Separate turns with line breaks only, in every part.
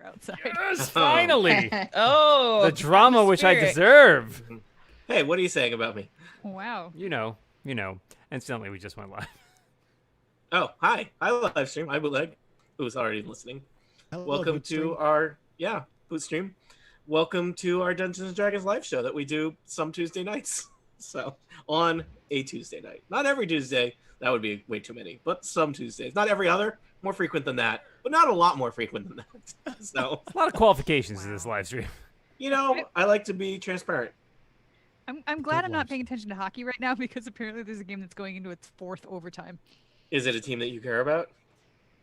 outside.
Yes, finally.
Oh,
The drama which I deserve.
Hey, what are you saying about me?
Wow.
You know. Incidentally, we just went live.
Oh, hi. Hi, live stream. Hi, Bootleg, who's already listening.
Hello,
Welcome to our, Boot stream. Welcome to our Dungeons and Dragons live show that we do some Tuesday nights. So, on a Tuesday night. Not every Tuesday. That would be way too many. But some Tuesdays. Not every other. More frequent than that. But not a lot more frequent than that. So,
A lot of qualifications to this live stream.
I like to be transparent.
I'm glad I'm not
ones.
paying attention to hockey right now because apparently there's a game that's going into its 4th overtime.
Is it a team that you care about?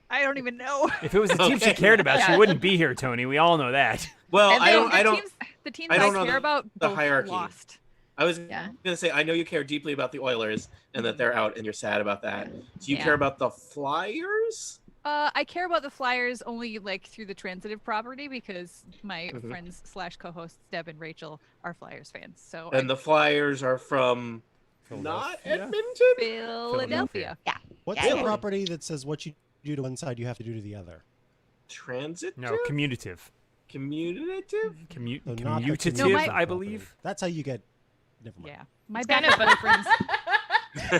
I don't even know.
If it was a team she
Okay.
cared about, she wouldn't be here, Tony. We all know that.
Well,
And
The teams
I don't know
care about
the
both
hierarchy.
lost.
I was
Yeah.
gonna say I know you care deeply about the Oilers and that they're out and you're sad about that. Do you
Yeah.
care about the Flyers?
I care about the Flyers only like through the transitive property because my
Mhm.
friends / co-hosts Deb and Rachel are Flyers fans. So
And the Flyers are from not Edmonton?
Philadelphia.
What's
Yeah.
the property that says what you do to one side, you have to do to the other?
Transit?
No, commutative.
Commutative?
So not the
Commutative,
No, my-
I
property.
believe.
That's how you get. Never mind.
Yeah. My
It's kind
backup
of
boyfriends.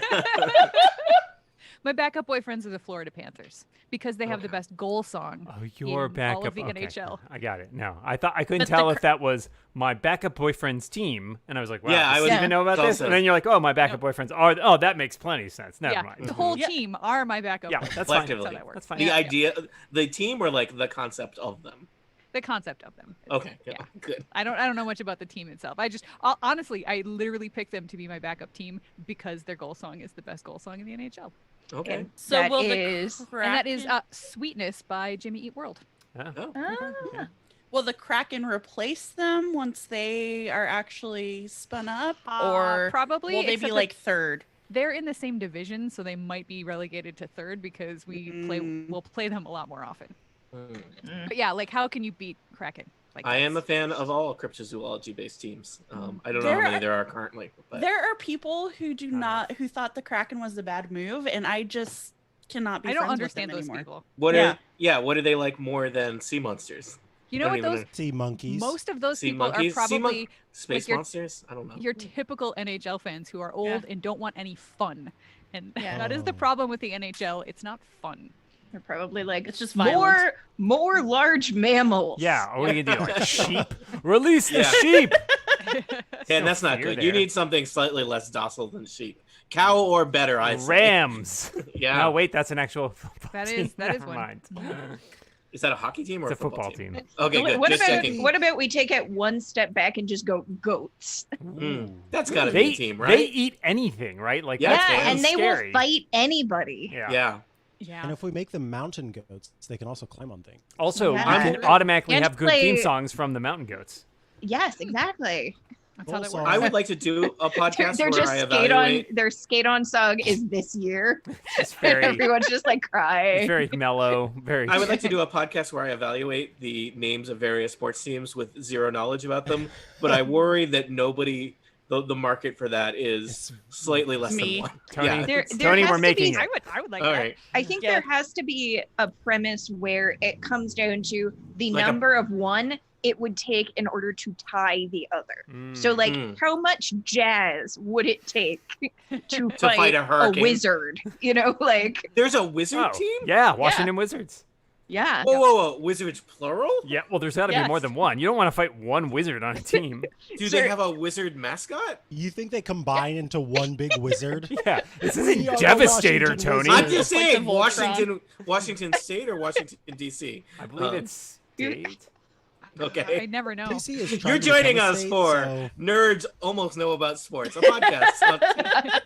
My backup boyfriends are the Florida Panthers because they have the
Okay.
best goal song.
Oh, your
in
backup.
all of the
okay.
NHL.
I got it. No, I couldn't
But the
tell if that was my backup boyfriend's team, and I was like, "Wow,
Yeah, I
does
was-
Steve even know about
it's
this?"
also-
And then you're like, "Oh, my backup boyfriends are." Oh, that makes plenty of sense. Never
Yeah,
mind.
the whole
Yeah.
team are my backup.
Yeah,
boyfriends.
that's fine.
Collectively.
That's how that works.
That's fine.
The
Yeah.
idea, the team, or like the concept of them?
The concept of them. is-
Okay,
Yeah.
good.
I don't know much about the team itself. Honestly, I literally picked them to be my backup team because their goal song is the best goal song in the NHL.
Okay.
So
That
will
is-
the
And that is
Kraken,
Sweetness by Jimmy Eat World.
Yeah.
Oh.
Ah.
will the Kraken replace them once they are actually spun up,
Uh,
or
probably,
will they
except
be
that
like third?
They're in the same division, so they might be relegated to third because we'll play them a lot more often.
Hmm.
But yeah, like how can you beat Kraken? Like
I am a
that's-
fan of all cryptozoology-based teams. I don't know how
There
many
are-
there are currently, but
There are people who do
Not
not who thought the Kraken was a bad move, and I just cannot be
I don't
friends
understand
with
those
them anymore.
people.
what do they like more than sea monsters?
You know
Don't
what?
even
Those
know.
Sea monkeys.
most of those
Sea
people
monkeys?
are probably
Space
your-
monsters? I don't know.
your typical NHL fans who are old and don't want any fun. And
Yeah.
that is the
Oh.
problem with the NHL. It's not fun.
They're probably like
It's just
more large mammals.
Yeah. What are you gonna do? Like sheep? Release the
Yeah.
sheep.
And that's not
fear
good. You
there.
need something slightly less docile than sheep. Cow or better, I say.
Rams.
Yeah.
No, wait, that's an actual football
That
team.
is- that is
Never
one.
mind.
Is that a hockey team or
It's a football team.
Okay, good.
What
Just
about
checking.
what about we take it one step back and just go goats?
That's got to
They
be a team,
they
right?
eat anything, right? Like
Yeah,
that's
Yeah, and they
scary.
will fight anybody.
Yeah.
Yeah.
Yeah.
And if we make them mountain goats, they can also climb on things.
Also,
Yeah.
you can automatically
And
have good theme
play-
songs from the Mountain Goats.
Yes, exactly.
That's how that
Full
works.
I would like to do a podcast
They're
where
just
I
skate on.
evaluate.
Their skate on song is this year.
It's
And
very,
everyone's just like
it's
crying.
very mellow. Very.
I would like to do a podcast where I evaluate the names of various sports teams with zero knowledge about them, but I worry that nobody, the market for that is slightly less
Me.
than one.
Tony,
Yeah.
There
Tony,
has
we're
to
making
be-
it.
I would like
All
that.
right.
I think
Yeah.
there has to be a premise where it comes down to the
Like a-
number of one it would take in order to tie the other.
Mm.
So, like,
Mm.
how much jazz would it take to
fight
fight
a hurricane?
wizard? You know, like,
There's a wizard
Oh,
team?
yeah, Washington Wizards.
yeah.
Whoa. Wizards plural?
Yeah, well, there's got to be more
Yes.
than one. You don't want to fight one wizard on a team.
Do
Sure.
they have a wizard mascot?
You think they combine into one big wizard?
Yeah, this
We
isn't
are the
Devastator,
Washington
Tony.
I'm
Wizards.
just
Like
saying,
the Voltron.
Washington State or Washington D.C.
I believe
Um,
it's state.
Okay.
I never know.
DC is trying
You're
to become
joining
a
us
state,
for
so-
Nerds Almost Know About Sports, a podcast.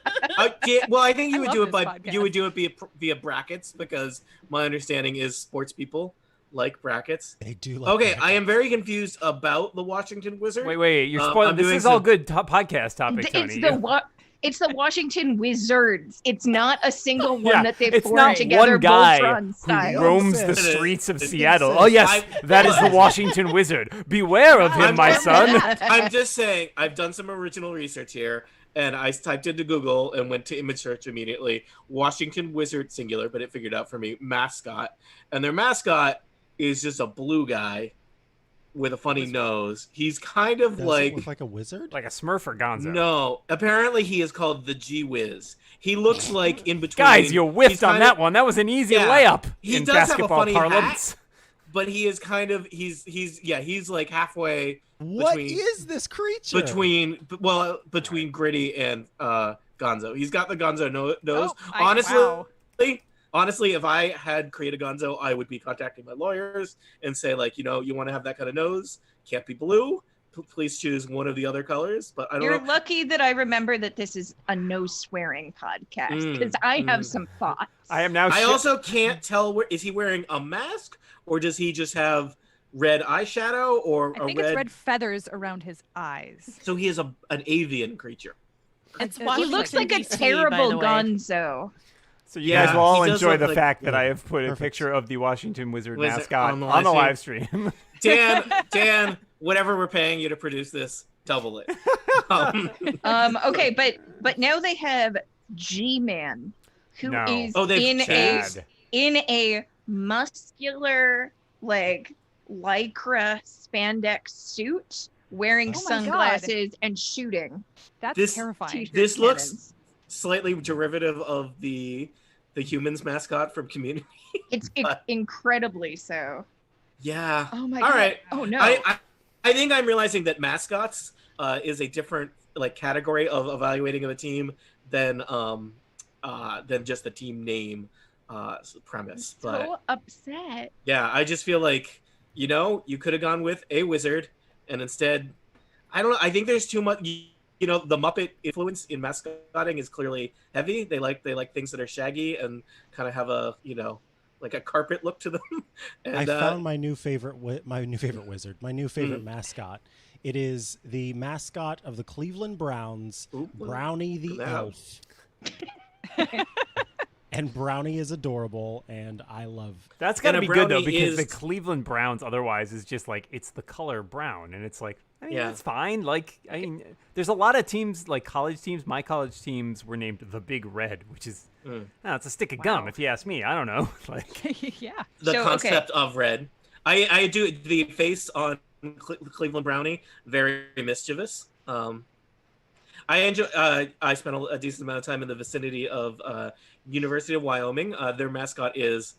Well, I think you
I
would
love
do it
this
by
podcast.
you would do it via brackets because my understanding is sports people like brackets.
They do like
Okay,
that.
I am very confused about the Washington Wizard.
Wait, you're
I'm
spoiling. This
doing
is all
some-
good podcast topic,
It's
Tony.
it's the Washington Wizards. It's not a single one
Yeah,
that they've
it's
formed
not
together
one guy
Voltron
who
style.
roams the
It is.
streets of
It is.
Seattle. Oh yes, that is the Washington Wizard. Beware of him,
I'm-
my son.
I'm just saying, I've done some original research here, and I typed into Google and went to image search immediately. Washington Wizard singular, but it figured out for me mascot, and their mascot is just a blue guy with a funny nose. He's kind of
Does it
like
look like a wizard?
Like a Smurf or Gonzo.
no. Apparently, he is called the G-Wiz. He looks like in between.
Guys, you
he's
whiffed on
kind
that
of-
one. That was an easy
Yeah.
layup
He
in
does have a
basketball
funny
parlance.
But he is kind of he's like halfway
What
between
is this creature?
between Gritty and Gonzo. He's got the Gonzo nose.
Oh,
Honestly,
wow.
honestly, if I had created Gonzo, I would be contacting my lawyers and say, like, you want to have that kind of nose, can't be blue. Please choose one of the other colors. But I don't
You're
know.
lucky that I remember that this is a no swearing podcast because I have some thoughts.
I am now.
I also can't tell is he wearing a mask or does he just have red eyeshadow or
I think
a
it's red feathers around his eyes.
So he is an avian creature.
It's
He
He
Washington,
looks like a
DC, by
terrible
the way.
Gonzo.
So you
Yeah,
guys will all
he does
enjoy
look
the
like-
fact that
yeah,
I have put a
perfect.
picture of the Washington Wizard
Wizard
mascot
on the
on the
live
live stream.
Dan, whatever we're paying you to produce this, double it.
Okay, but now they have G-Man, who
No.
is
Oh, they've
Chad.
in a muscular like lycra spandex suit, wearing
Oh my God.
sunglasses and shooting.
That's
This-
terrifying.
t-shirt
This looks-
cannons.
Slightly derivative of the humans mascot from Community.
It's
but-
incredibly so.
Yeah.
Oh my
All
god.
right.
Oh no.
I think I'm realizing that mascots is a different like category of evaluating of a team than just the team name premise. But
so upset.
yeah, I just feel like you could have gone with a wizard, and instead, I don't know. I think there's too much. The Muppet influence in mascotting is clearly heavy. They like things that are shaggy and kind of have a like a carpet look to them. And,
I found my new favorite wizard, my new favorite mascot. It is the mascot of the Cleveland Browns,
Ooh,
Brownie the
look at that.
Elf. And Brownie is adorable, and I love.
That's gotta
And a
be good though,
brownie
because the
is-
Cleveland Browns otherwise is just like it's the color brown, and it's like
Yeah.
that's fine. Like there's a lot of teams like college teams. My college teams were named the Big Red, which is it's a stick of gum
Wow.
if you ask me. I don't know. Like
Yeah.
the
So, okay.
concept of red. I do the face on Cleveland Brownie very mischievous. I enjoy. I spent a decent amount of time in the vicinity of University of Wyoming. Their mascot is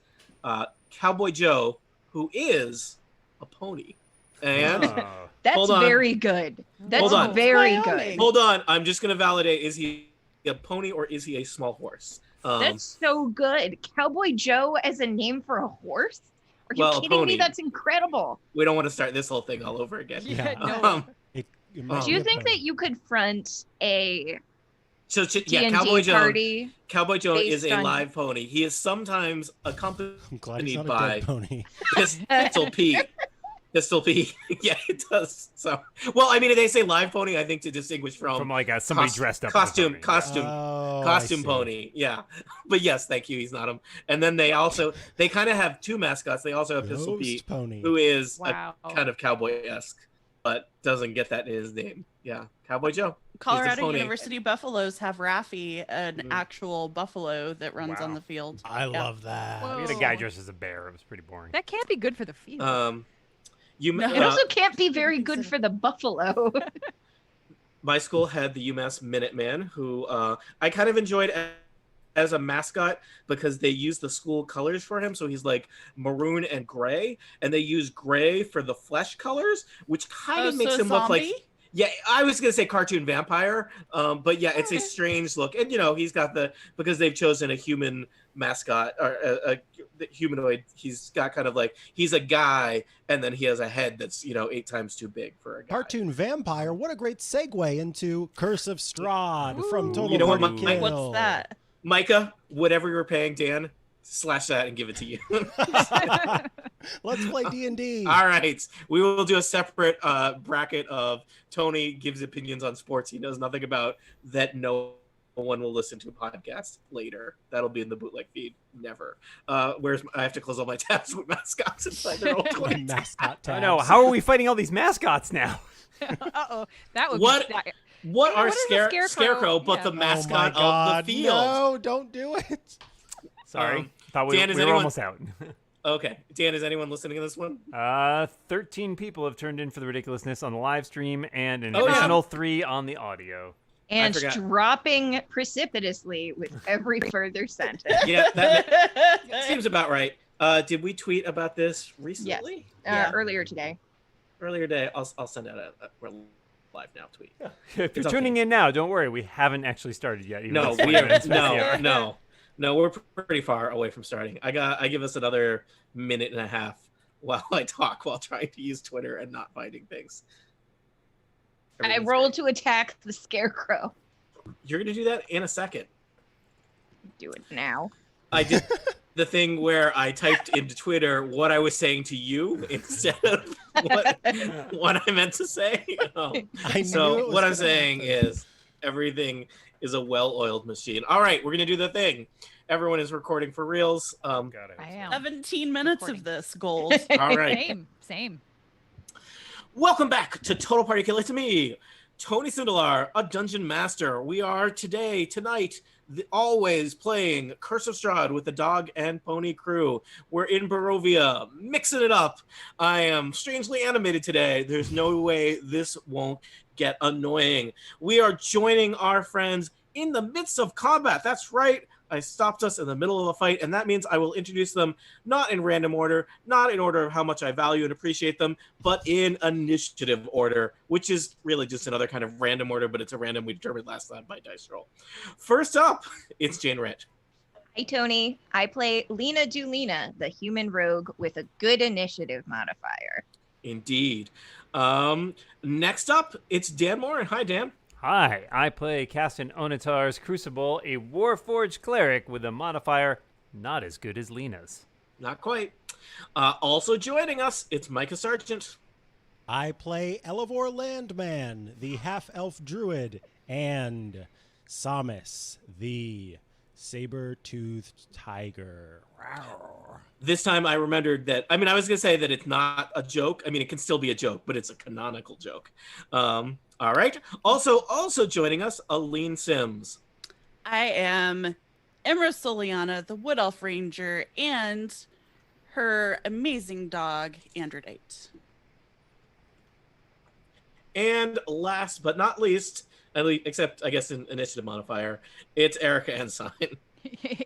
Cowboy Joe, who is a pony. And
oh.
That's
Hold on.
very good. That's
Hold on.
very
Wyoming.
good.
hold on, I'm just gonna validate: is he a pony or is he a small horse?
That's so good. Cowboy Joe as a name for a horse? Are you
Well, a
kidding
pony.
me? That's incredible.
We don't want to start this whole thing all over again.
Yeah, no.
It might
Do
be
you
a
think
pony.
that you could front a
So yeah,
D&D
Cowboy Joe.
party?
Cowboy Joe is
based
a
on-
live pony. He is sometimes accompanied
I'm glad he's not a
by
dead pony.
Pistol Pete. Pistol Pete. Yeah, it does. So, well, I mean, they say live pony, I think, to distinguish from
Like somebody
cos-
dressed up.
costume,
as a pony.
costume,
Oh, I
costume
see.
pony. Yeah, but yes, thank you. He's not him. And then they kind of have two mascots. They also have Pistol
Ghost
Pete,
pony.
who is
Wow.
a kind of cowboy-esque, but doesn't get that in his name. Yeah, Cowboy Joe.
Colorado
pony.
University Buffaloes have Raffi, an
Mhm.
actual buffalo that runs
Wow.
on the field.
I
Yeah.
love that.
Whoa.
We had a guy dressed as a bear. It was pretty boring.
That can't be good for the field.
No.
It also can't be very good for the buffalo.
my school had the UMass Minuteman, who I kind of enjoyed as a mascot because they used the school colors for him. So he's like maroon and gray, and they use gray for the flesh colors, which kind of makes him look like. Yeah, I was gonna say cartoon vampire, but yeah, it's a strange look, and he's got because they've chosen a human mascot or a humanoid. He's got kind of like he's a guy, and then he has a head that's 8 times too big for a guy.
Cartoon vampire. What a great segue into Curse of Strahd from
Ooh.
Total
You know what,
Party
Mike?
Kill.
What's that?
Micah, whatever you're paying Dan, slash that and give it to you.
Let's play D&D.
All right, we will do a separate bracket of Tony gives opinions on sports he knows nothing about that no one will listen to a podcast later. That'll be in the bootleg feed. Never. I have to close all my tabs with mascots inside their old
My
20
mascot
I
tabs.
know. How are we fighting all these mascots now?
Uh-oh. That would
What?
be...
What
Hey,
are
what is a scarecrow?
Scarecrow but
Yeah.
the
Oh my
mascot
God,
of the field?
No, don't do it.
Sorry.
Um,
Thought we
Dan, is
were
anyone-
almost out.
Okay. Dan, is anyone listening to this one?
13 people have turned in for the ridiculousness on the live stream, and an
Oh, yeah.
additional 3 on the audio.
And
forgot.
dropping precipitously with every further sentence.
Yeah, that seems about right. Did we tweet about this recently?
Yes. Earlier today.
Earlier today. I'll send out a we're live now tweet.
Yeah. If you're
It's
tuning
okay.
in now, don't worry. We haven't actually started yet. even
No,
though it's
we
5
are
minutes past the hour.
no. We're pretty far away from starting. I give us another minute and a half while I talk while trying to use Twitter and not finding things.
I
Everything's
rolled
great.
to attack the scarecrow.
You're gonna do that in a second.
Do it now.
I did the thing where I typed into Twitter what I was saying to you instead of what I meant to say.
I knew it
So
was
what I'm
gonna
saying
happen.
is everything is a well-oiled machine. All right, we're gonna do the thing. Everyone is recording for reals.
God, I
I
hope
am.
17 minutes
Recording.
of this gold.
All right.
Same.
Welcome back to Total Party Kill. It's me, Tony Sindelar, a dungeon master. We are tonight, always playing Curse of Strahd with the dog and pony crew. We're in Barovia, mixing it up. I am strangely animated today. There's no way this won't get annoying. We are joining our friends in the midst of combat. That's right. I stopped us in the middle of a fight, and that means I will introduce them not in random order, not in order of how much I value and appreciate them, but in initiative order, which is really just another kind of random order, but it's a random we determined last time by dice roll. First up, it's Jane Rett.
Hi, Tony. I play Lena Dulina, the human rogue with a good initiative modifier.
Indeed. Next up, it's Dan Moore. Hi, Dan.
Hi, I play Castan Onatar's Crucible, a Warforged cleric with a modifier not as good as Lena's.
Not quite. Also joining us, it's Micah Sargent.
I play Elevor Landman, the half-elf druid, and Samus, the saber-toothed tiger. Rawr.
This time I remembered that, I was going to say that it's not a joke. It can still be a joke, but it's a canonical joke. All right. Also joining us, Aline Sims.
I am Emra Soliana, the Wood Elf Ranger, and her amazing dog, Androdite.
And last but not least, except I guess in initiative modifier, it's Erica Ensign.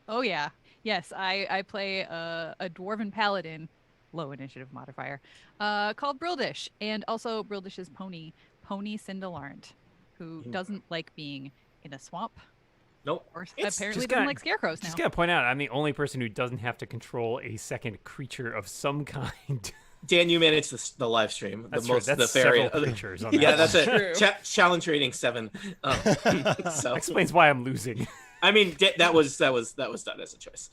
Oh yeah. Yes, I play a dwarven paladin, low initiative modifier, called Brildish, and also Brildish's pony Cindelarnt, who doesn't like being in a swamp.
Nope.
Or
It's
apparently
just
doesn't
got-
like scarecrows now.
Just gotta point out, I'm the only person who doesn't have to control a second creature of some kind.
Dan, you managed the live stream.
That's
the
true.
most
That's
the fairy.
several creatures on that.
Yeah, that's
True.
it. Challenge rating 7. So
Explains why I'm losing.
that was done as a choice.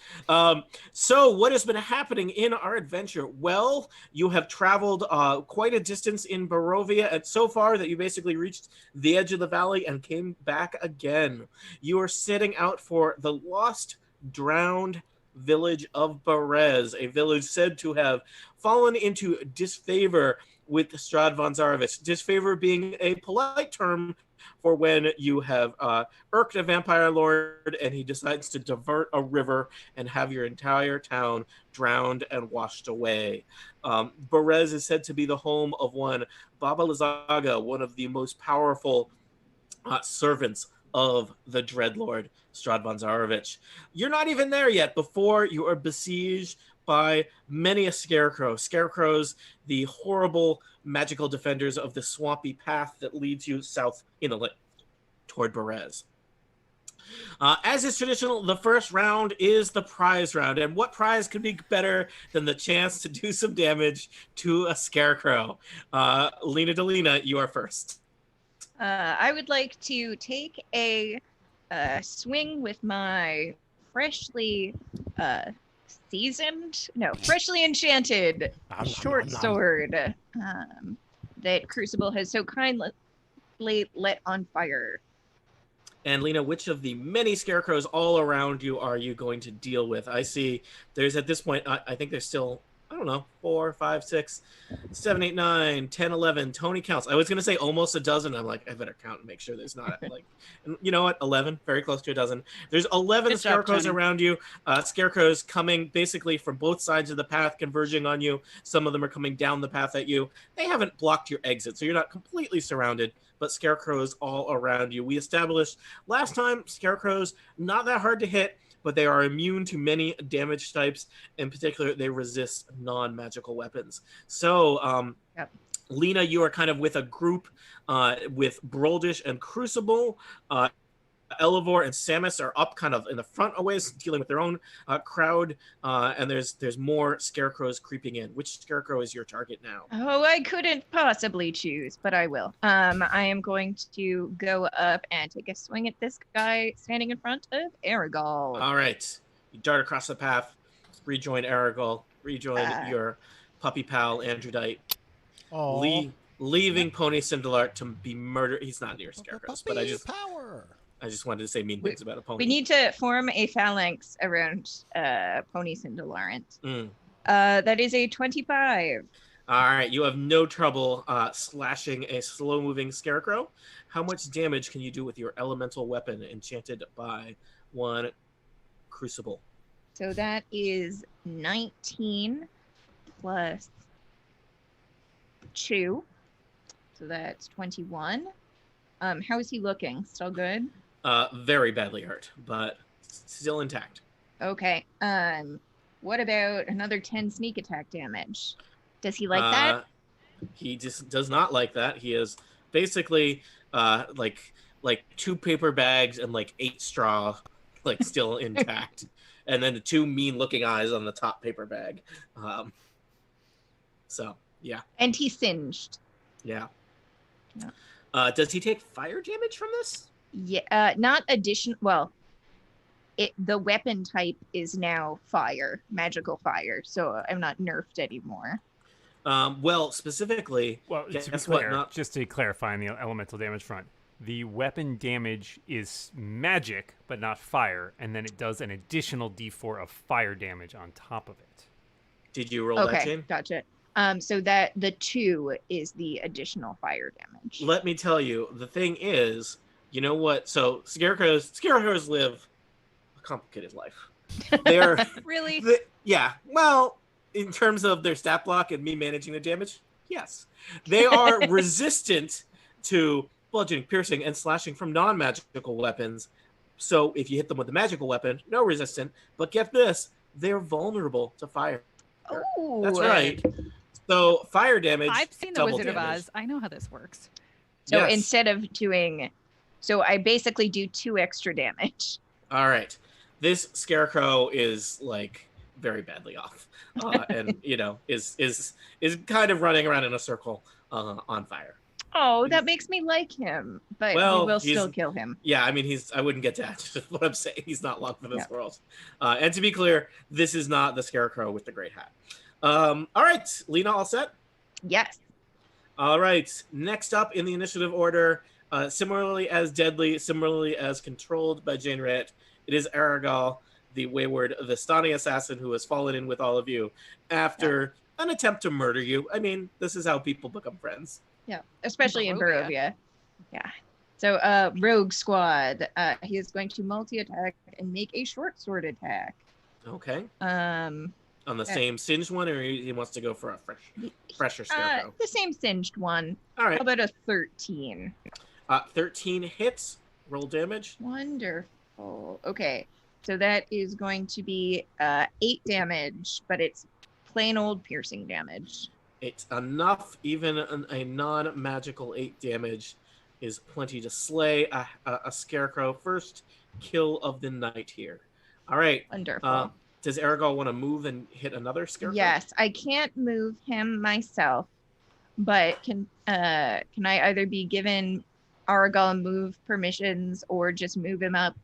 So what has been happening in our adventure? Well, you have traveled quite a distance in Barovia, and so far that you basically reached the edge of the valley and came back again. You are setting out for the lost, drowned village of Berez, a village said to have fallen into disfavor with Strahd von Zarovich. Disfavor being a polite term for when you have irked a vampire lord and he decides to divert a river and have your entire town drowned and washed away. Berez is said to be the home of one Baba Lazaga, one of the most powerful servants of the Dreadlord, Strahd von Zarovich. You're not even there yet before you are besieged by many a scarecrow. Scarecrows, the horrible magical defenders of the swampy path that leads you south inland toward Berez. As is traditional, the first round is the prize round. And what prize could be better than the chance to do some damage to a scarecrow? Lena Delina, you are first.
I would like to take a swing with my freshly freshly enchanted short sword that Crucible has so kindly let on fire.
And Lena, which of the many scarecrows all around you are you going to deal with? I see there's at this point, I think there's still I don't know, 4, 5, 6, 7, 8, 9, 10, 11. Tony counts. I was going to say almost a dozen. I'm like, I better count and make sure there's not like, and you know what? 11, very close to a dozen. There's 11
Good job,
scarecrows
Tony.
around you. Scarecrows coming basically from both sides of the path, converging on you. Some of them are coming down the path at you. They haven't blocked your exit, so you're not completely surrounded, but scarecrows all around you. We established last time scarecrows, not that hard to hit, but they are immune to many damage types. In particular, they resist non-magical weapons. So,
Yep.
Lena, you are kind of with a group with Broldish and Crucible. Elevor and Samus are up kind of in the front a ways, dealing with their own crowd. And there's more scarecrows creeping in. Which scarecrow is your target now?
Oh, I couldn't possibly choose, but I will. I am going to go up and take a swing at this guy standing in front of Aragol.
All right. You dart across the path, rejoin Aragol, rejoin your puppy pal, Androdite.
Oh,
Leaving Pony Cinderlart to be murdered. He's not near scarecrows, but I just wanted to say mean things about a pony.
We need to form a phalanx around Pony Cinderlart.
Mm.
That is a 25.
All right, you have no trouble slashing a slow-moving scarecrow. How much damage can you do with your elemental weapon enchanted by one crucible?
So that is 19 plus 2. So that's 21. How is he looking? Still good?
Very badly hurt, but still intact.
Okay. What about another 10 sneak attack damage? Does he like that?
He just does not like that. He is basically like 2 paper bags and like 8 straw, like still intact, and then the 2 mean-looking eyes on the top paper bag. So yeah.
And he's singed.
Yeah.
Yeah.
Does he take fire damage from this?
Yeah. Not addition. Well, the weapon type is now fire, magical fire. So I'm not nerfed anymore.
Well, specifically,
Well,
guess
to be
what?
clear, just to clarify on the elemental damage front, the weapon damage is magic, but not fire, and then it does an additional d4 of fire damage on top of it.
Did you roll that,
Okay,
Jane?
gotcha. So that the 2 is the additional fire damage.
Let me tell you, the thing is, you know what? So scarecrows live a complicated life. They're
Really?
yeah. Well, in terms of their stat block and me managing the damage, yes, they are resistant to bludgeoning, piercing, and slashing from non-magical weapons. So if you hit them with a magical weapon, no resistant. But get this, they're vulnerable to fire.
Oh,
That's right. So fire damage.
I've seen the
double
Wizard of
damage.
Oz. I know how this works.
So
Yes.
instead of doing, so I basically do 2 extra damage.
All right. This scarecrow is like very badly off, and is kind of running around in a circle on fire.
Oh, that makes me like him, but
Well,
we will
he's-
still kill him.
Yeah, I mean I wouldn't get that. Just what I'm saying. He's not long for this
Yeah.
world. And to be clear, this is not the scarecrow with the great hat. All right, Lena, all set?
Yes.
All right. Next up in the initiative order, similarly as deadly, similarly as controlled by Jane Rett, it is Aragol, the wayward Vistani assassin who has fallen in with all of you after an attempt to murder you. I mean, this is how people become friends.
Yeah, especially in
Barovia.
Barovia. Yeah. So, Rogue Squad, he is going to multi-attack and make a short sword attack.
Okay.
Um,
On the
Yeah.
same singed one, or he wants to go for a fresher scarecrow?
the same singed one.
All right.
How about a 13?
13 hits. Roll damage.
Wonderful. Okay, so that is going to be 8 damage, but it's plain old piercing damage.
It's enough. Even a non-magical 8 damage is plenty to slay a scarecrow. First kill of the night here. All right.
Wonderful.
Does Aragol want to move and hit another scarecrow?
Yes, I can't move him myself, but can I either be given Aragol move permissions or just move him up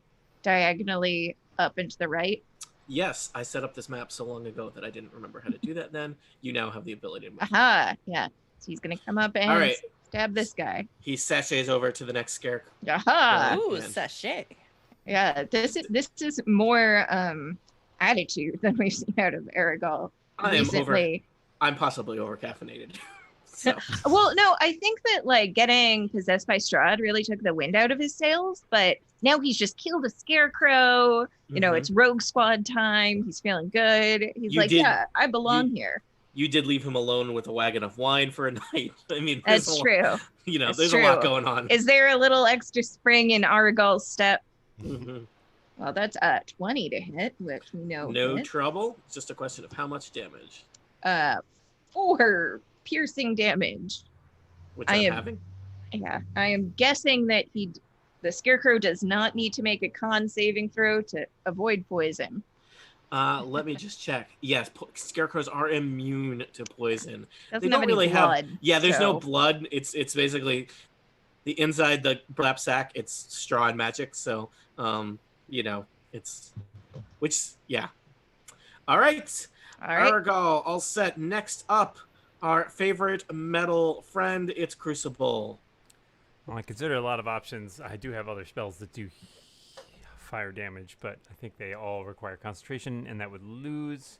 diagonally up and to the right?
Yes, I set up this map so long ago that I didn't remember how to do that then. You now have the ability to move.
Aha, yeah. So he's gonna come up and
All right.
stab this guy.
He sachets over to the next scarecrow.
Aha.
Ooh,
man.
sachet.
Yeah, this is more attitude than we've seen out of Aragol.
I am
recently.
I'm possibly over caffeinated. So
Well, no, I think that like getting possessed by Strahd really took the wind out of his sails, but now he's just killed a scarecrow. You know,
Mhm.
it's Rogue Squad time. He's feeling good. He's
You
like,
did-
yeah, I belong
you
here.
you did leave him alone with a wagon of wine for a night. I mean, there's
That's
a lot,
true. That's
there's a
true.
lot going on.
Is there a little extra spring in Argal's step?
Mhm.
Well, that's 20 to hit, which we know
No
hits.
trouble. It's just a question of how much damage,
Uh, 4 piercing damage.
which
I
I'm
am
having.
Yeah, I am guessing that the scarecrow does not need to make a con saving throw to avoid poison.
Let me just check. Yes, scarecrows are immune to poison. They
Doesn't have
don't
any
really
blood.
have. Yeah, there's no
so-
blood. It's basically the inside the burlap sack. It's Strahd magic. So it's yeah. All right,
All right.
Argal, all set. Next up, our favorite metal friend. It's Crucible.
Well, I consider a lot of options. I do have other spells that do fire damage, but I think they all require concentration, and that would lose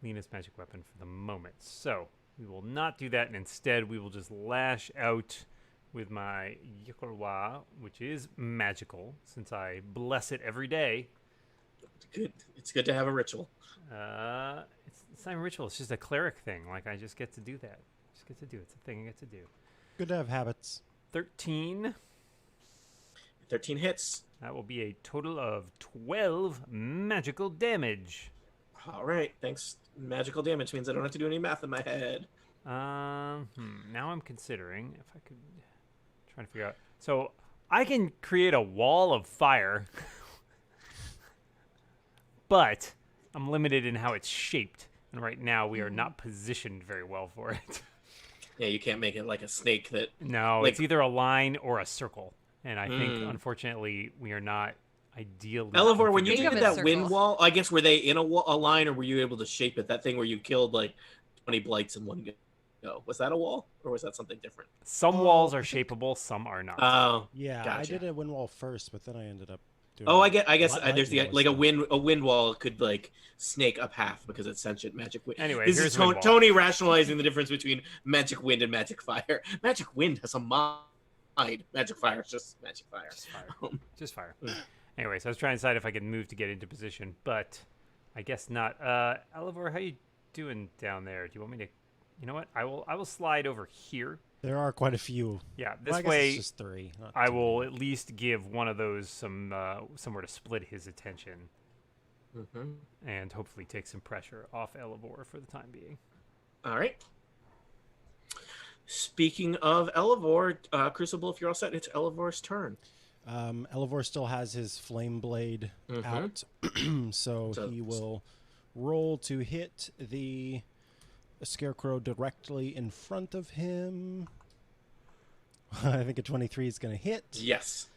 Lena's magic weapon for the moment. So we will not do that, and instead we will just lash out with my Yokorwa, which is magical, since I bless it every day.
Good. It's good to have a ritual.
It's not a ritual. It's just a cleric thing. Like, I just get to do that. Just get to do it. It's a thing I get to do.
Good to have habits.
13.
13 hits.
That will be a total of 12 magical damage.
All right. Thanks. Magical damage means I don't have to do any math in my head.
Now I'm considering if I could try to figure out. So I can create a wall of fire, but I'm limited in how it's shaped. And right now we are not positioned very well for it.
Yeah, you can't make it like a snake that.
No,
Like-
it's either a line or a circle. And I think,
Hmm.
unfortunately, we are not ideally.
Elevor, when you
Think of
did
it
that wind
circles.
wall, I guess were they in a line or were you able to shape it? That thing where you killed like 20 blights in one go. Was that a wall or was that something different?
Some walls are shapeable, some are not.
Oh,
Yeah, I
Gotcha.
did a wind wall first, but then I ended up doing.
I guess
light
there's the
wall
like a
instead.
wind wall could like snake up half because it's sentient magic wind.
Anyway,
this
here's
is
wind wall.
Tony rationalizing the difference between magic wind and magic fire. Magic wind has a mind. Magic fire is just magic fire.
Just fire. Just fire. Anyway, so I was trying to decide if I could move to get into position, but I guess not. Elevor, how you doing down there? Do you want me to? You know what? I will slide over here.
There are quite a few.
Yeah,
Well,
this
I guess
way
it's just 3. not
I
too
will
many.
at least give one of those somewhere to split his attention
Mhm.
and hopefully take some pressure off Elevor for the time being.
All right. Speaking of Elevor, Crucible, if you're all set, it's Elevor's turn.
Elevor still has his flame blade
Mhm.
out, so
So-
he will roll to hit the scarecrow directly in front of him. I think a 23 is going to hit.
Yes.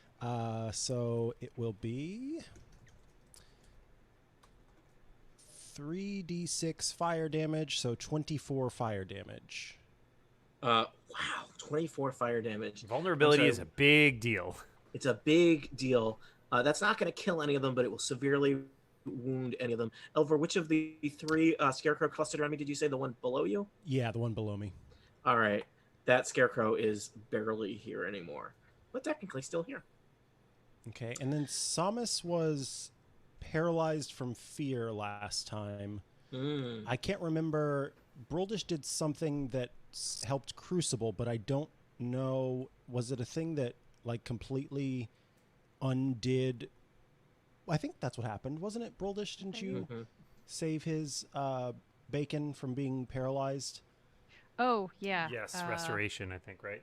So it will be 3d6 fire damage, so 24 fire damage.
Wow, 24 fire damage.
Vulnerability
I'm
is
sorry.
a big deal.
It's a big deal. That's not going to kill any of them, but it will severely wound any of them. Elver, which of the 3 scarecrow clustered around me did you say? The one below you?
Yeah, the one below me.
All right. That scarecrow is barely here anymore, but technically still here.
Okay, and then Samus was paralyzed from fear last time.
Mm.
I can't remember. Bruldish did something that helped Crucible, but I don't know. Was it a thing that like completely undid? I think that's what happened, wasn't it? Bruldish, didn't you
Mhm.
save his bacon from being paralyzed?
Oh, yeah.
Yes, restoration, I think, right?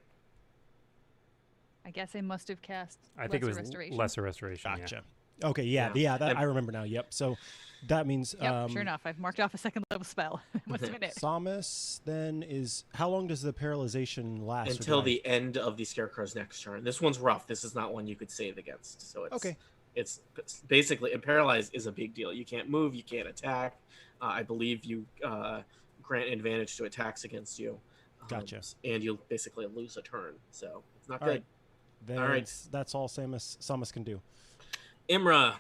I guess I must have cast
I think it was
restoration.
lesser restoration.
Gotcha. Okay, yeah,
Yeah.
that
And-
I remember now. Yep. So that means
Yep, sure enough. I've marked off a second level spell. Must have been it.
Samus then is how long does the paralyzation last? or
Until
did I-
the end of the scarecrow's next turn. This one's rough. This is not one you could save against. So it's
Okay.
It's basically, and paralyzed is a big deal. You can't move. You can't attack. I believe you grant advantage to attacks against you.
Gotcha.
And you'll basically lose a turn. So it's not
All
good.
right. Then
All right.
that's all Samus can do.
Imra.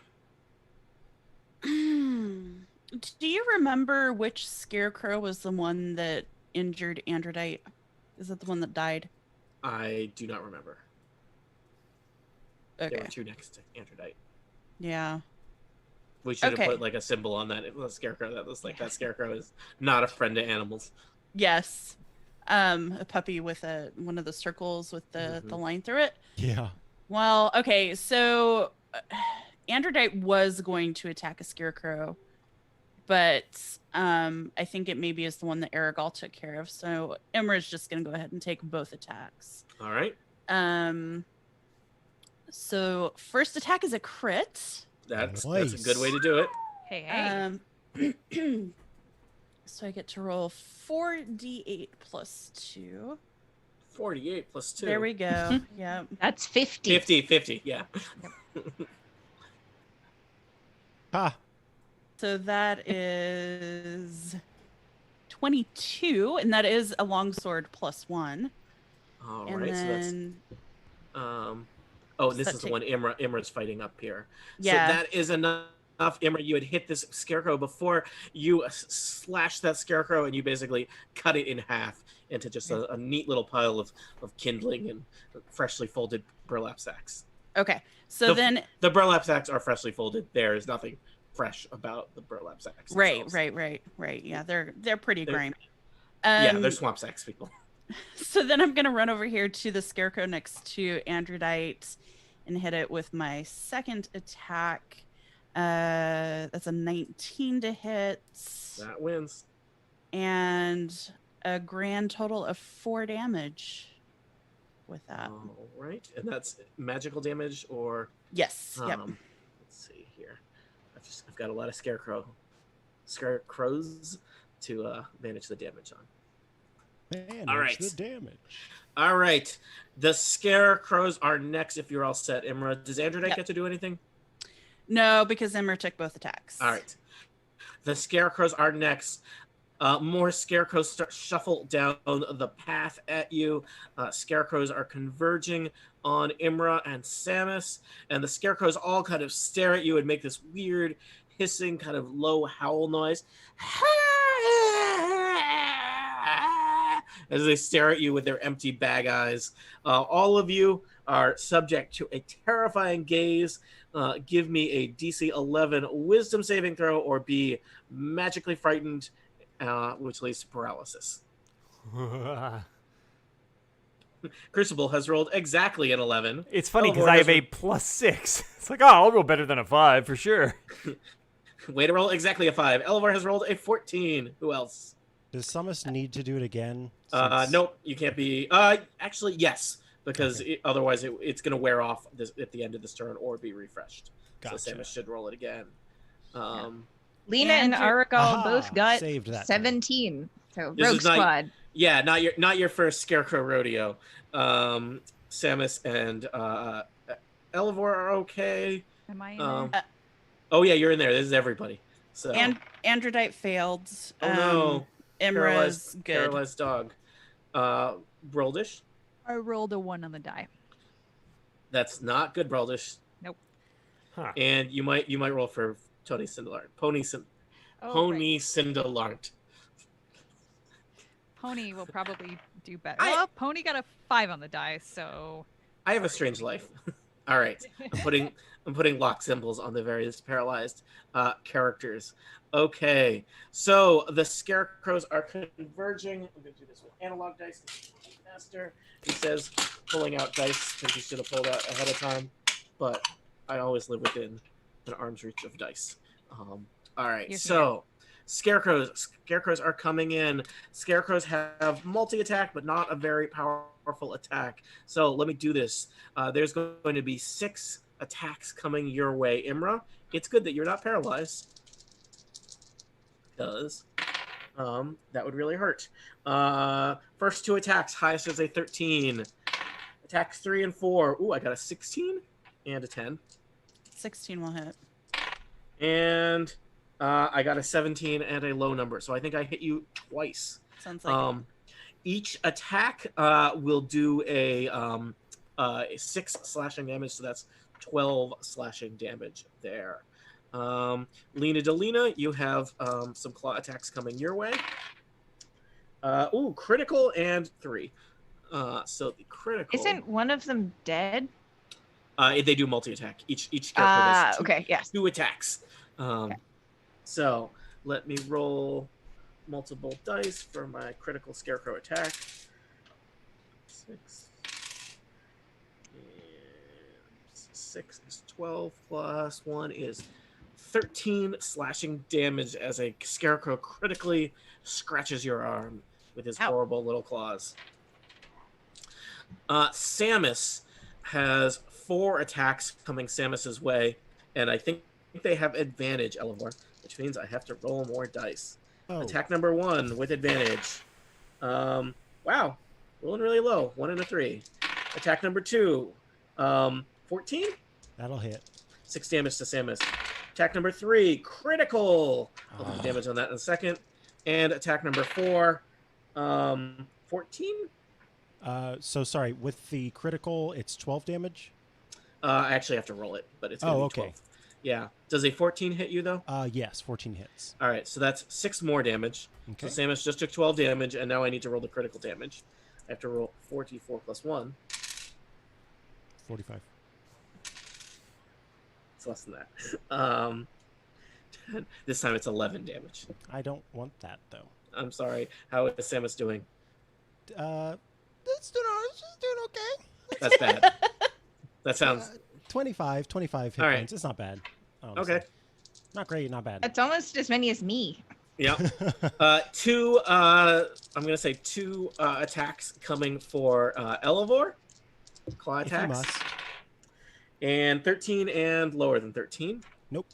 Do you remember which scarecrow was the one that injured Androdite? Is it the one that died?
I do not remember. There
Okay.
were two next to Androdite.
Yeah.
We should have
Okay.
put like a symbol on that. It was a scarecrow. That was like that scarecrow is not a friend to animals.
Yes. A puppy with one of the circles with the line through it.
Yeah.
Well, okay, so Androdite was going to attack a scarecrow, but I think it maybe is the one that Aragal took care of. So Emra's just gonna go ahead and take both attacks.
All right.
So first attack is a crit.
That's a
Nice.
good way to do it.
Hey, hey.
So I get to roll 4d8 plus 2.
48 plus 2.
There we go. Yeah.
That's 50.
50, yeah.
Ha.
So that is 22, and that is a longsword plus 1.
All
And
right,
then,
oh, this
that
is the
take-
one Imra's fighting up here.
Yeah.
So that is enough. Imra, you had hit this scarecrow before. You slashed that scarecrow, and you basically cut it in half into just a neat little pile of kindling and freshly folded burlap sacks.
okay. So then,
The burlap sacks are freshly folded. There is nothing fresh about the burlap sacks.
right.
themselves.
Yeah, they're pretty
They're-
grimy.
Yeah, they're swamp sacks, people.
So then I'm gonna run over here to the scarecrow next to Androdite and hit it with my second attack. That's a 19 to hit,
That wins.
and a grand total of 4 damage with that.
All right, and that's magical damage or
Yes. Yep.
let's see here. I've got a lot of scarecrows to manage the damage on.
Man,
All
that's
right.
the damage.
All right, the scarecrows are next. If you're all set, Imra, does Androdite
Yep.
get to do anything?
No, because Emmer took both attacks.
All right, the scarecrows are next. More scarecrows start shuffle down the path at you. Scarecrows are converging on Imra and Samus, and the scarecrows all kind of stare at you and make this weird hissing kind of low howl noise as they stare at you with their empty bag eyes. All of you are subject to a terrifying gaze. Give me a DC 11 wisdom saving throw or be magically frightened, which leads to paralysis. Crucible has rolled exactly an 11.
It's funny because
Elevor
I
has
have a +6. It's like, oh, I'll roll better than a 5 for sure.
Way to roll exactly a 5. Elevor has rolled a 14. Who else?
Does Summers need to do it again?
Nope, you can't be. Actually, yes, because otherwise it's going to wear off at the end of this turn or be refreshed.
Gotcha.
So Samus should roll it again.
Lena and
Andrew-
Aragal
Aha,
both got
saved that
17. So
This
Rogue
is not-
Squad.
Yeah, not your first Scarecrow rodeo. Samus and Elevor are okay.
Am I in
Um,
there?
oh yeah, you're in there. This is everybody. So
And Androdite failed.
oh no,
Emra's good.
paralyzed dog. Broldish.
I rolled a 1 on the die.
That's not good, Broldish.
Huh.
And you might roll for Tony Cindelart. Pony
Oh,
Pony Cindelart.
Pony will probably do better.
I-
Well, Pony got a 5 on the die, so
I have a strange life. All right, I'm putting lock symbols on the various paralyzed characters. Okay, so the scarecrows are converging. I'm going to do this with analog dice. Master, he says, pulling out dice because he should have pulled out ahead of time, but I always live within an arm's reach of dice. All right,
You're
so scarecrows are coming in. Scarecrows have multi-attack, but not a very powerful attack. So let me do this. There's going to be 6 attacks coming your way, Imra. It's good that you're not paralyzed, because that would really hurt. First 2 attacks, highest is a 13. Attacks 3 and 4. Ooh, I got a 16 and a 10.
16 will hit.
And I got a 17 and a low number. So I think I hit you twice.
Sounds like
Each attack will do a 6 slashing damage, so that's 12 slashing damage there. Lena Delina, you have some claw attacks coming your way. Critical and 3. So the critical.
Isn't one of them dead?
They do multi-attack. Each scarecrow does
Okay, yes.
2 attacks.
Okay.
So let me roll multiple dice for my critical scarecrow attack. 6. And 6 is 12 plus 1 is 13 slashing damage as a scarecrow critically scratches your arm with his
Ow.
horrible little claws. Samus has 4 attacks coming Samus's way, and I think they have advantage, Elevor, which means I have to roll more dice.
Oh,
Attack number 1 with advantage. Wow, rolling really low. 1 and a 3. Attack number 2. 14?
that'll hit.
6 damage to Samus. Attack number 3, critical. I'll do
Ah.
damage on that in a second. And attack number 4, 14?
So sorry, with the critical, it's 12 damage?
I actually have to roll it, but it's going to be
okay.
12. Yeah. Does a 14 hit you, though?
Yes, 14 hits.
All right, so that's 6 more damage.
Okay.
So Samus just took 12 damage, and now I need to roll the critical damage. I have to roll 4d4 plus 1.
45.
It's less than that. This time it's 11 damage.
I don't want that, though.
I'm sorry. How is Samus doing?
She's doing okay.
That's bad. That sounds...
25 hit
All right.
points. It's not bad. Honestly.
Okay.
Not great, not bad.
That's almost as many as me.
Yep. 2, I'm going to say 2 attacks coming for Elevor. Claw
If you
attacks.
must.
And 13 and lower than 13.
Nope.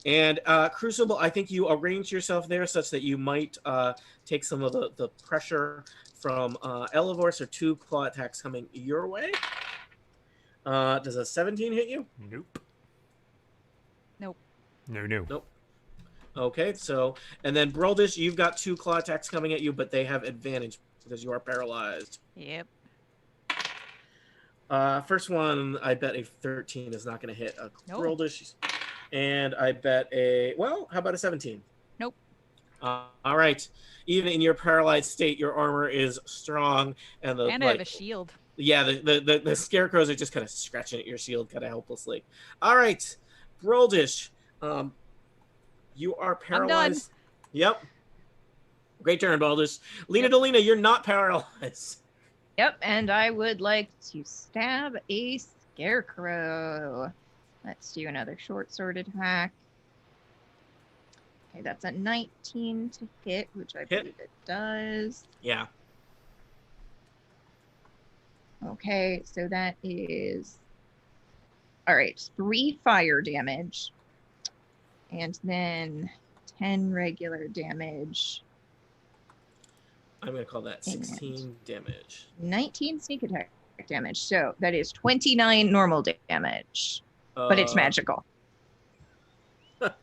And Crucible, I think you arrange yourself there such that you might take some of the pressure from Elevor. So 2 claw attacks coming your way. Does a 17 hit you?
Nope.
Nope.
No.
Nope. Okay, so, and then Broldish, you've got 2 claw attacks coming at you, but they have advantage because you are paralyzed.
Yep.
First one, I bet a 13 is not going to hit a
Nope.
Broldish. And I bet how about a 17?
Nope.
All right. Even in your paralyzed state, your armor is strong, and
And I have a shield.
Yeah, the scarecrows are just kind of scratching at your shield kind of helplessly. All right, Broldish, you are paralyzed. Yep. Great turn, Broldish. Lena Delina, you're not paralyzed.
Yep, and I would like to stab a scarecrow. Let's do another short sword attack. Okay, that's a 19 to hit, which I believe it does.
Yeah.
Okay, so that is... All right, 3 fire damage. And then 10 regular damage.
I'm going to call that 16 damage.
19 sneak attack damage. So that is 29 normal damage. But it's magical.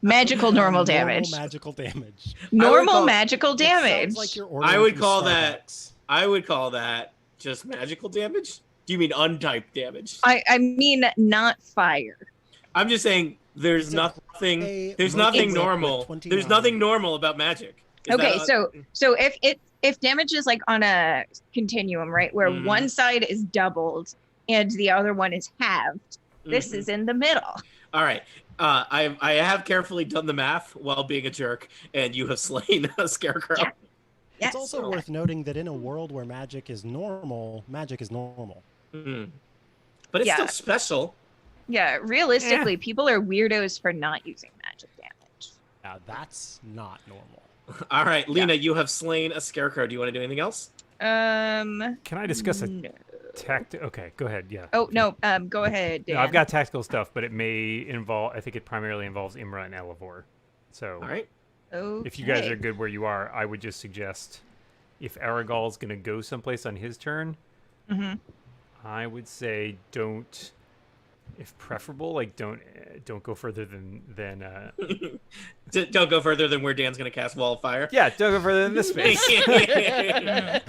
Magical normal damage.
Normal magical damage.
Normal magical
It
damage.
sounds like you're ordering
I would
from
call
Starbucks.
that just magical damage. Do you mean untyped damage?
I mean, not fire.
I'm just saying there's
It's
nothing.
a
There's
magic
nothing
with
normal.
29.
There's nothing normal about magic. Is
Okay,
that
so if damage is like on a continuum, right, where
Mhm.
one side is doubled and the other one is halved, this
Mhm.
is in the middle.
All right. I have carefully done the math while being a jerk, and you have slain a scarecrow.
Yeah. Yes.
It's also worth noting that in a world where magic is normal, magic is normal.
Mhm. But it's
Yeah.
still special.
Yeah, realistically, people are weirdos for not using magic damage.
Now that's not normal.
All right, Lena, you have slain a scarecrow. Do you want to do anything else?
Can I discuss a
no.
Okay, go ahead. Yeah.
Oh no, go ahead, Dan.
No, I've got tactical stuff, but it may involve. I think it primarily involves Imra and Elevor. So
All right.
if you guys
Okay.
are good where you are, I would just suggest if Aragal's going to go someplace on his turn,
Mhm.
I would say don't. If preferable, like don't go further than
Don't go further than where Dan's going to cast Wall of Fire.
yeah, don't go further than this space.
I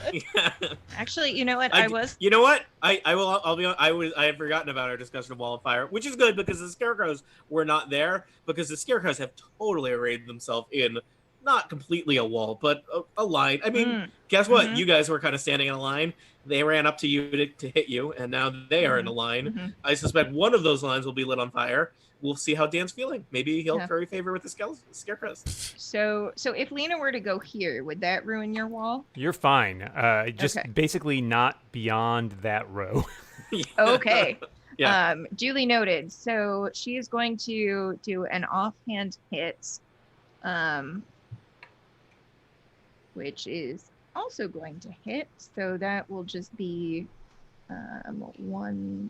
Actually, you know what?
You know what? I will. I'll be. I had forgotten about our discussion of Wall of Fire, which is good because the scarecrows were not there because the scarecrows have totally arrayed themselves in not completely a wall, but a line. I mean, guess what?
Mhm.
You guys were kind of standing in a line. They ran up to you to hit you, and now they are in a line.
Mhm.
I suspect one of those lines will be lit on fire. We'll see how Dan's feeling. Maybe he'll
Yeah.
curry favor with the scarecrows.
So if Lena were to go here, would that ruin your wall?
You're fine. Just
Okay.
basically not beyond that row.
Okay.
Yeah.
Duly noted. So she is going to do an offhand hit, which is also going to hit. So that will just be 1d6.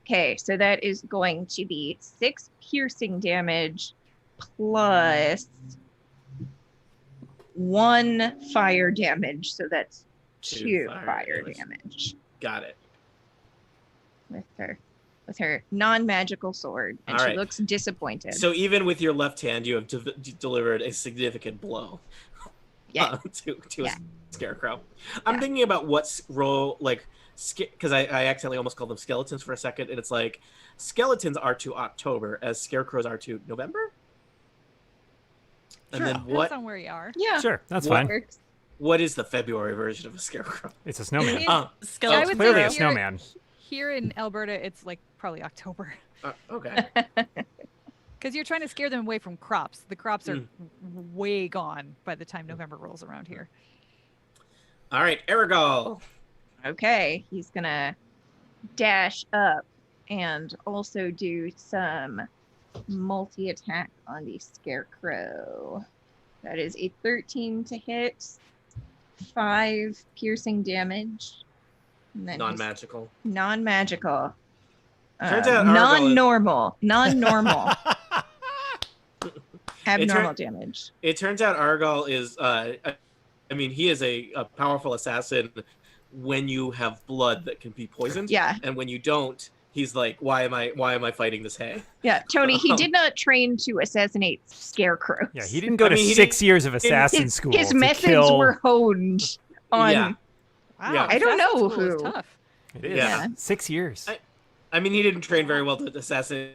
Okay, so that is going to be 6 piercing damage plus 1 fire damage. So that's 2 fire damage
Got it.
with her non-magical sword, and
All
she
right.
looks disappointed.
So even with your left hand, you have delivered a significant blow.
Yeah.
To
Yeah.
a scarecrow. I'm
Yeah.
thinking about what's role like because I accidentally almost called them skeletons for a second, and it's like skeletons are to October as scarecrows are to November. And
Sure.
then what?
Depends on where you are.
Yeah.
Sure, that's
What-
fine.
Works.
What is the February version of a scarecrow?
It's a snowman.
It-
Uh,
I
Skeleton.
would
Clearly
say
a
here-
snowman.
Here in Alberta, it's like probably October.
Okay.
Because you're trying to scare them away from crops. The crops are
Mm.
way gone by the time November rolls around here.
All right, Erigal.
Okay, he's gonna dash up and also do some multi-attack on the scarecrow. That is a 13 to hit, 5 piercing damage. And then his
Non-magical.
non-magical.
Turns out Argyle is-
non-normal. Non-normal. Abnormal damage.
It turns out Argal is I mean, he is a powerful assassin when you have blood that can be poisoned.
Yeah.
And when you don't, he's like, why am I fighting this hay?
Yeah, Tony, he did not train to assassinate scarecrows.
Yeah, he didn't go to
he
6 years of assassin
his,
school.
His
to
methods
kill...
were honed on.
Yeah.
Wow,
Yeah.
I don't
assassin
know
school is
who.
tough.
It is.
Yeah.
6 years.
I mean, he didn't train very well to assassinate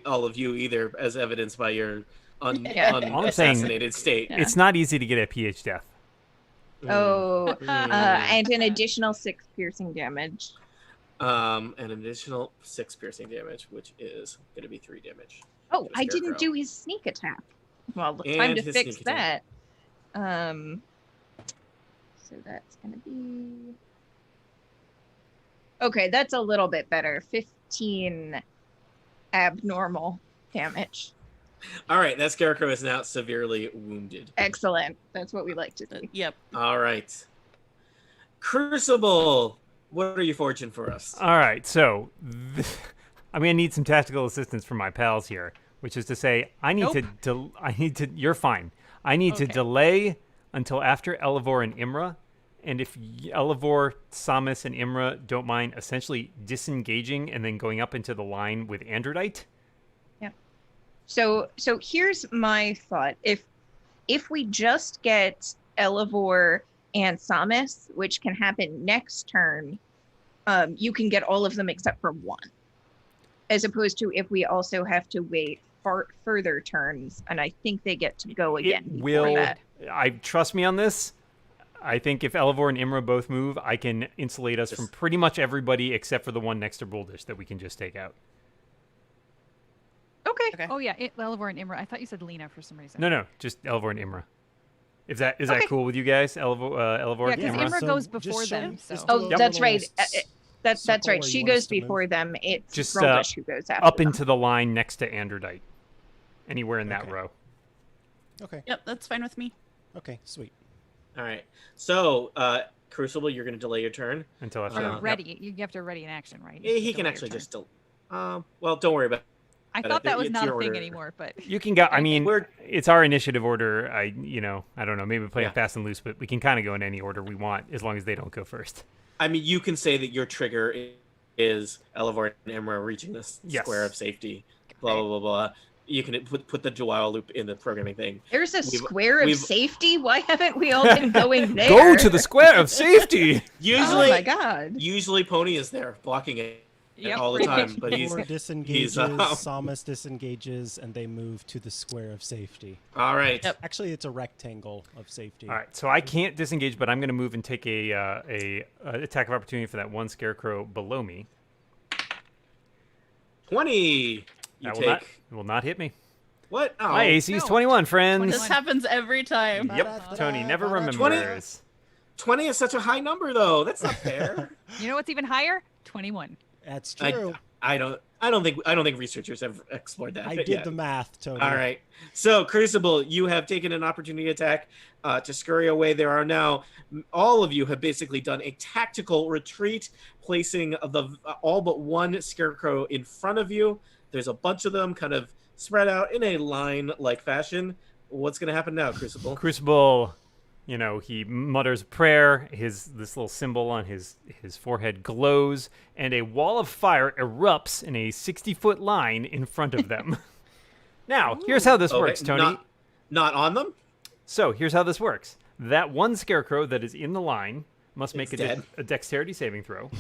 all of you either, as evidenced by your
Yeah.
All I'm saying-
unassassinated state.
Yeah.
It's not easy to get a PH death.
Oh,
Mm.
and an additional 6 piercing damage.
An additional 6 piercing damage, which is going to be 3 damage.
Oh,
To a
I didn't
scarecrow.
do his sneak attack. Well, time
And
to
his
fix
sneak
that.
attack.
So that's gonna be okay. That's a little bit better. 15 abnormal damage.
All right, that scarecrow is now severely wounded.
Excellent. That's what we like to see.
Yep.
All right. Crucible, what are you forging for us?
All right, so I'm gonna need some tactical assistance from my pals here, which is to say, I need to. You're fine. I need to
Okay.
delay until after Elevor and Imra, and if Elevor, Samus, and Imra don't mind, essentially disengaging and then going up into the line with Androdite.
So here's my thought. If we just get Elevor and Samus, which can happen next turn, you can get all of them except for one. As opposed to if we also have to wait further turns, and I think they get to go again.
It
before
will.
that.
I trust me on this. I think if Elevor and Imra both move, I can insulate us from pretty much everybody except for the one next to Bruldish that we can just take out.
Okay.
Okay.
Oh yeah, Elevor and Imra. I thought you said Lena for some reason.
No, just Elevor and Imra. Is that
Okay.
cool with you guys? Elevor
Yeah,
and
because
Imra?
Imra
So
goes
just
before
show-
them.
just
So
do
Oh,
a
that's
little
right. That's
circle
right.
where
She
you want us
goes
to move.
before them. It's
Just,
Bruldish who goes after
up
them.
into the line next to Androdite. Anywhere in that
Okay.
row.
Okay.
Yep, that's fine with me.
Okay. Sweet.
All right. So, Crucible, you're going to delay your turn.
Until after.
or
Yep.
ready. You have to ready in action, right?
He can
Delay your
actually
turn.
just well, don't worry about it.
I thought that was
it's
not a
your
thing
order.
anymore, but
You can go. I mean,
We're-
it's our initiative order. I don't know. Maybe play
Yeah.
it fast and loose, but we can kind of go in any order we want as long as they don't go first.
I mean, you can say that your trigger is Elevor and Imra reaching this
Yes.
square of safety. Blah blah blah blah. you can put the while loop in the programming thing.
There's a
We've-
square of
we've-
safety. Why haven't we all been going there?
Go to the square of safety.
Usually,
Oh my god.
usually Pony is there blocking it
Yep.
all the time, but he's
Thor disengages,
he's,
Samus disengages, and they move to the square of safety.
all right.
Yep.
Actually, it's a rectangle of safety.
All right, so I can't disengage, but I'm going to move and take a attack of opportunity for that one scarecrow below me.
20. You
That
take
will not hit me.
what? Oh,
My AC is
no.
21, friends.
This happens every time.
Yep, Tony never
20?
remembers.
20 is such a high number, though. That's not fair.
You know what's even higher? 21.
That's true.
I don't think researchers have explored that.
I
bit
did
yet.
the math, Tony.
All right. So, Crucible, you have taken an opportunity attack to scurry away. There are now, all of you have basically done a tactical retreat, placing all but one scarecrow in front of you. There's a bunch of them kind of spread out in a line-like fashion. What's going to happen now, Crucible?
Crucible, he mutters a prayer. This little symbol on his forehead glows, and a wall of fire erupts in a 60-foot line in front of them. Now, here's how this
Okay,
works, Tony.
Not on them?
So here's how this works. That one scarecrow that is in the line must make
It's dead.
a dexterity saving throw.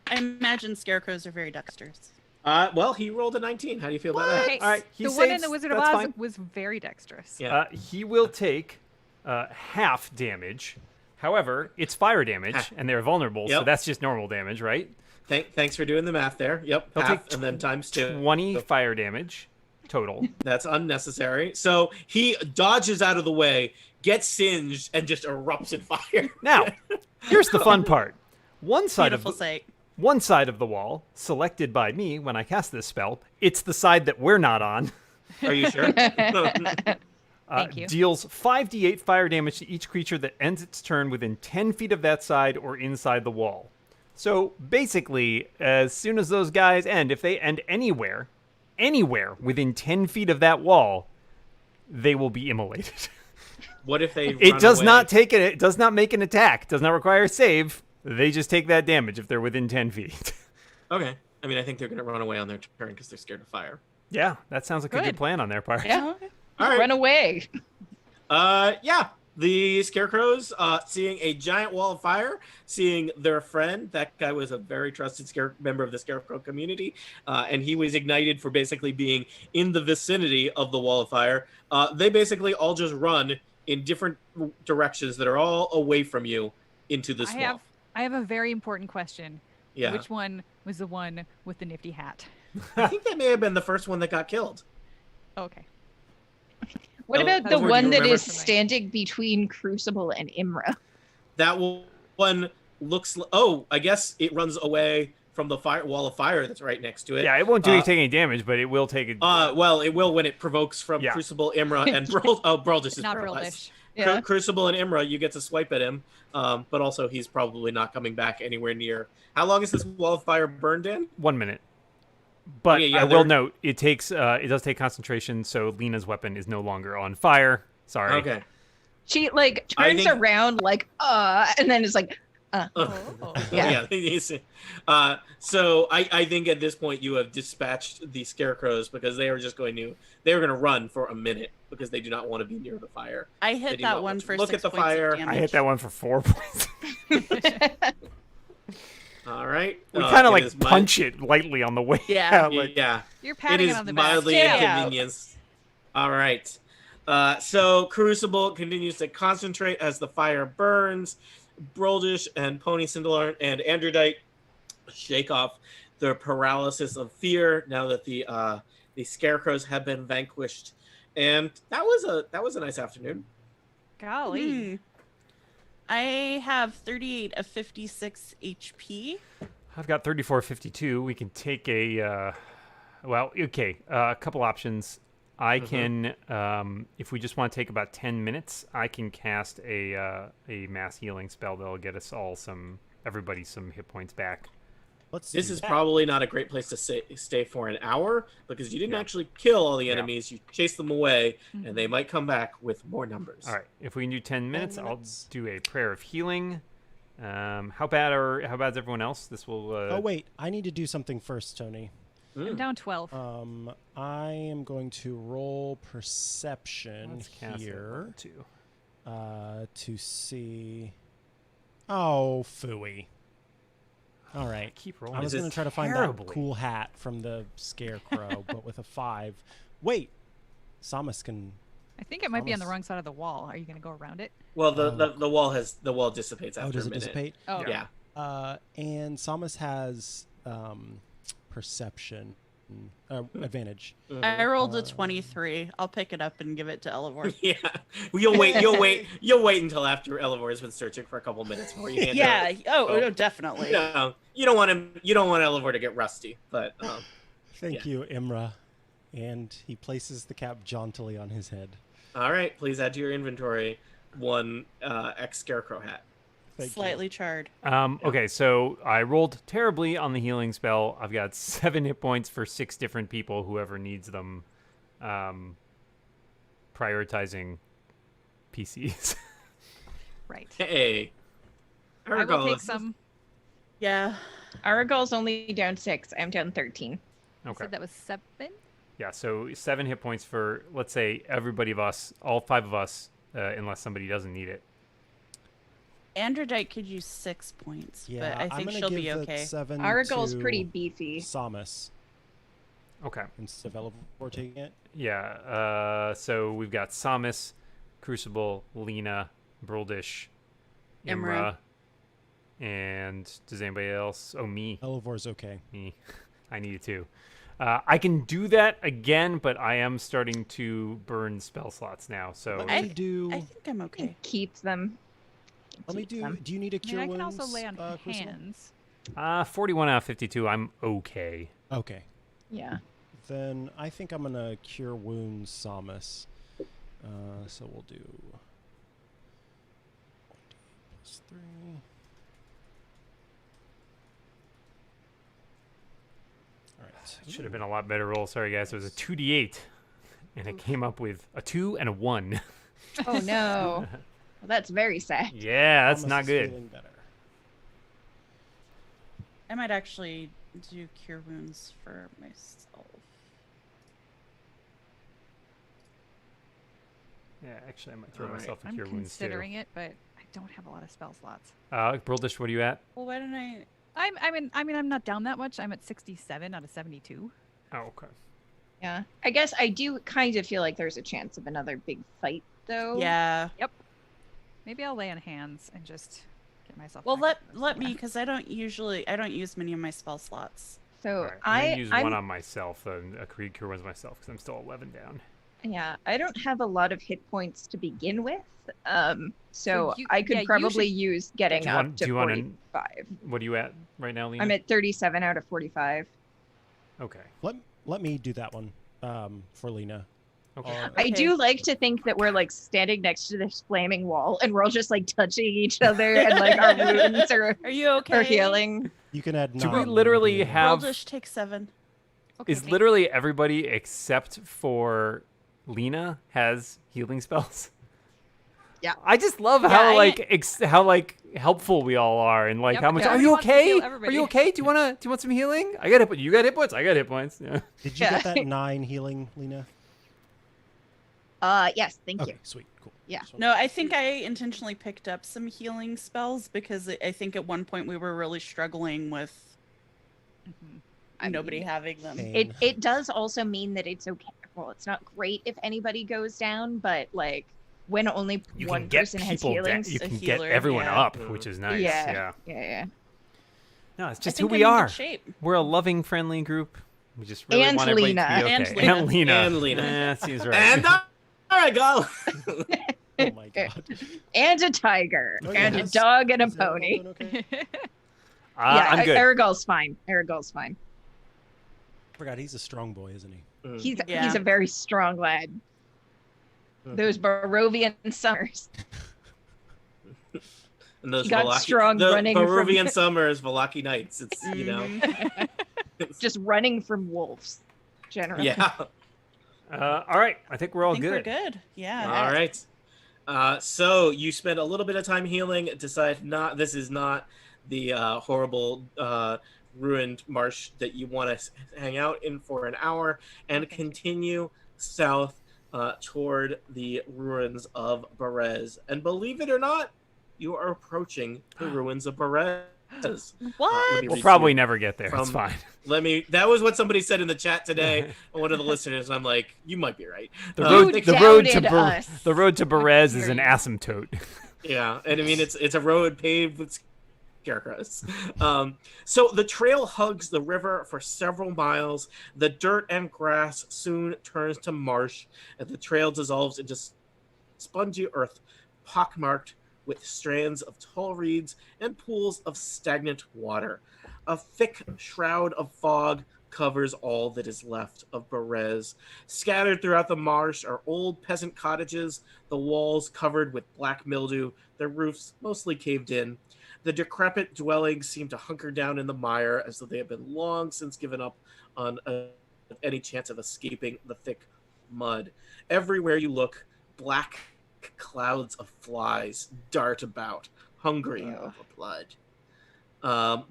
I imagine scarecrows are very dexterous.
Well, he rolled a 19. How do you feel about that?
Okay,
All right, he
the one in
saves.
the Wizard of
That's
Oz
fine.
was very dexterous.
Yeah.
He will take half damage. However, it's fire damage, and they're vulnerable, so
Yep.
that's just normal damage, right?
Thanks for doing the math there. Yep.
He'll
Half
take
and then times 2.
20 fire damage total.
That's unnecessary. So he dodges out of the way, gets singed, and just erupts in fire.
Now, here's the fun part. One side
Beautiful sight.
One side of the wall, selected by me when I cast this spell, it's the side that we're not on,
Are you sure?
Thank you.
deals 5d8 fire damage to each creature that ends its turn within 10 feet of that side or inside the wall. So basically, as soon as those guys end, if they end anywhere within 10 feet of that wall, they will be immolated.
What if they
It
run
does
away?
not take it. It does not make an attack. Does not require a save. They just take that damage if they're within 10 feet.
Okay. I mean, I think they're going to run away on their turn because they're scared of fire.
Yeah, that sounds like a good
Good.
plan on their part.
Yeah.
All right.
Run away.
Yeah. The scarecrows, seeing a giant wall of fire, seeing their friend, that guy was a very trusted member of the scarecrow community, and he was ignited for basically being in the vicinity of the wall of fire. They basically all just run in different directions that are all away from you into this wall.
I have a very important question.
Yeah.
Which one was the one with the nifty hat?
I think that may have been the first one that got killed.
Okay.
What
Oh,
about
that's
the
what
one
you
that
remember
is
from me.
standing between Crucible and Imra?
That one looks. Oh, I guess it runs away from the wall of fire that's right next to it.
Yeah, it won't take any damage, but it will take a.
Well, it will when it provokes from
Yeah.
Crucible, Imra, and Braldis is
Not
paralyzed.
Brildish.
Yeah.
Crucible and Imra, you get to swipe at him, but also he's probably not coming back anywhere near. How long is this wall of fire burned in?
1 minute. But
Okay, yeah,
I will
they're-
note it does take concentration, so Lena's weapon is no longer on fire. Sorry.
Okay.
She
I
turns
think-
around and then is like,
Oh.
Yeah.
So I think at this point you have dispatched the scarecrows because they are just going to run for a minute because they do not want to be near the fire.
I
They
hit
do
that
not
one
want to
for
look
6
at the
points
fire.
of damage.
I hit that one for 4 points.
All right.
We kind of
it is
punch it lightly on the way.
Yeah.
out,
Yeah.
You're
It
patting
is
it on the back.
mildly
Yeah.
inconvenienced. All right. So Crucible continues to concentrate as the fire burns. Broldish and Pony Cindelar and Androdite shake off their paralysis of fear now that the scarecrows have been vanquished. And that was a nice afternoon.
Golly.
Hmm. I have 38 of 56 HP.
I've got 3452. We can take a. A couple options. I can, if we just want to take about 10 minutes, I can cast a mass healing spell that'll get us all everybody some hit points back.
Let's
This
do
is
that.
probably not a great place to stay for an hour because you didn't actually kill all the enemies. You chased them away, and they might come back with more numbers.
All right, if we can do 10 minutes,
minutes.
I'll do a prayer of healing. How bad's everyone else? This will.
Oh wait, I need to do something first, Tony.
I'm down 12.
I am going to roll perception
Let's cast it
here
level 2.
to see. Oh, phooey. All right.
Keep rolling.
I was
This
going
is
to try to find that
terribly.
cool hat from the scarecrow, but with a 5. Wait, Samus can.
I think it might be on the
Thomas.
wrong side of the wall. Are you going to go around it?
Well,
Oh.
the wall dissipates after
Oh, does
a
it
minute.
dissipate?
Oh, okay.
Yeah.
And Samus has perception advantage.
I rolled a 23. I'll pick it up and give it to Elevor.
Yeah. You'll wait until after Elevor has been searching for a couple minutes before you hand
Yeah.
it.
Oh,
Oh.
no, definitely.
No, you don't want Elevor to get rusty, but
Thank you, Imra. And he places the cap jauntily on his head.
all right, please add to your inventory one X Scarecrow hat.
Thank
Slightly charred.
Okay, so I rolled terribly on the healing spell. I've got 7 hit points for 6 different people, whoever needs them. Prioritizing PCs.
Right.
Hey,
I will take some.
Yeah.
Aragol's only down 6. I'm down 13.
You
Okay.
said that was 7?
Yeah, so 7 hit points for, let's say, everybody of us, all 5 of us, unless somebody doesn't need it.
Androdite could use 6 points,
Yeah,
but I
I'm
think
gonna
she'll
give
be
the
okay.
7
Aragol's
to
pretty beefy.
Samus
Okay.
instead of Elevor taking it.
Yeah, so we've got Samus, Crucible, Lena, Bruldish, Imra,
Imra.
and does anybody else? Oh, me.
Elevor's okay.
Me. I need it too. I can do that again, but I am starting to burn spell slots now. So
Let
I-
me do.
I think I'm okay.
Keep them.
Let me
Keep
do.
them.
Do you need a
I
cure
mean, I can
wounds?
also lay on
Crucible?
hands.
41 out of 52. I'm okay.
Okay.
Yeah.
Then I think I'm gonna cure wounds Samus. So we'll do 1d plus 3. All right.
Should have been a lot better roll. Sorry, guys. It was a 2d8, and it came up with a 2 and a 1.
Oh no. Well, that's very sad.
Yeah, that's
Samus
not
is
good.
feeling better.
I might actually do cure wounds for myself.
Yeah, actually, I might throw
All right.
myself a
I'm
cure wounds too.
considering it, but I don't have a lot of spell slots.
Bruldish, what are you at?
Well, why don't I?
I'm not down that much. I'm at 67 out of 72.
Oh, okay.
Yeah. I guess I do kind of feel like there's a chance of another big fight, though.
Yeah.
Maybe I'll lay on hands and just get myself.
Well,
back
let
up to
me, because I don't use many of my spell slots.
So
All right. I'm gonna use
I'm
one on myself, a Creed cure ones myself, because I'm still 11 down.
yeah, I don't have a lot of hit points to begin with. So
So you-
I could
yeah, you
probably
should-
use getting
Do you
up
want-
to
do you wanna-
45.
What are you at right now, Lena?
I'm at 37 out of 45.
Okay.
Let me do that one for Lena.
Okay.
I
Okay.
do like to think that we're like standing next to this flaming wall and we're all just like touching each other and like our wounds
Are you okay?
are healing.
You can add
Do
9.
we
when you
literally
do it.
have-
Bruldish take 7.
Okay,
Is
thank-
literally everybody except for Lena has healing spells?
Yeah.
I just love
Yeah,
how
I-
how helpful we all are, and like
Yep,
how much.
yeah.
Are you
Everyone wants to
okay?
heal
Are
everybody.
you okay? Do you want some healing? I got hit. You got hit points. I got hit points. Yeah.
Did you
Yeah.
get that 9 healing, Lena?
Yes, thank
Okay,
you.
sweet, cool.
Yeah.
Just
No, I think I intentionally picked up some healing spells because I think at one point we were really struggling with
Mhm.
I
nobody
mean,
having them.
Pain.
it does also mean that it's okay. Well, it's not great if anybody goes down, but like when only
You
one
can get
person has
people.
healing.
You
a
can get
healer,
everyone
yeah.
up, which is nice.
Yeah. Yeah.
No, it's
I
just who
think
we
I'm in
are.
good shape.
We're a loving, friendly group. We just really
And
want everybody
Lena.
to be okay.
And Lena.
And Lena.
And Lena.
That seems right.
And all right, go.
Oh my god.
And a tiger,
Oh,
and
yes.
a dog, and a
Is Aragorn
pony.
doing okay?
Yeah,
I'm good.
Aragol's fine. Aragol's fine.
Forgot he's a strong boy, isn't he?
He's
Yeah.
a very strong lad. Those Barovian summers.
And those
He got strong
the
running from-
Peruvian summers, Valaki nights. It's
Mhm.
Just running from wolves, generally.
yeah.
All right. I think we're all
I think
good.
we're good. Yeah.
All right. So you spend a little bit of time healing. Decide this is not the horrible ruined marsh that you want to hang out in for an hour and continue south toward the ruins of Berez. And believe it or not, you are approaching the ruins of Berez.
What?
Let me
We'll
read
probably
to you
never get there. It's
from-
fine.
That was what somebody said in the chat today. One of the listeners. I'm like, you might be right.
The
You
road to
doubted us.
the road to Berez is
hear
an
you.
asymptote.
Yeah, and I mean it's a road paved with scarecrows. So the trail hugs the river for several miles. The dirt and grass soon turns to marsh, and the trail dissolves into spongy earth, pockmarked with strands of tall reeds and pools of stagnant water. A thick shroud of fog covers all that is left of Berez. Scattered throughout the marsh are old peasant cottages, the walls covered with black mildew, their roofs mostly caved in. The decrepit dwellings seem to hunker down in the mire as though they have been long since given up on any chance of escaping the thick mud. Everywhere you look, black clouds of flies dart about, hungry
Ew.
for blood.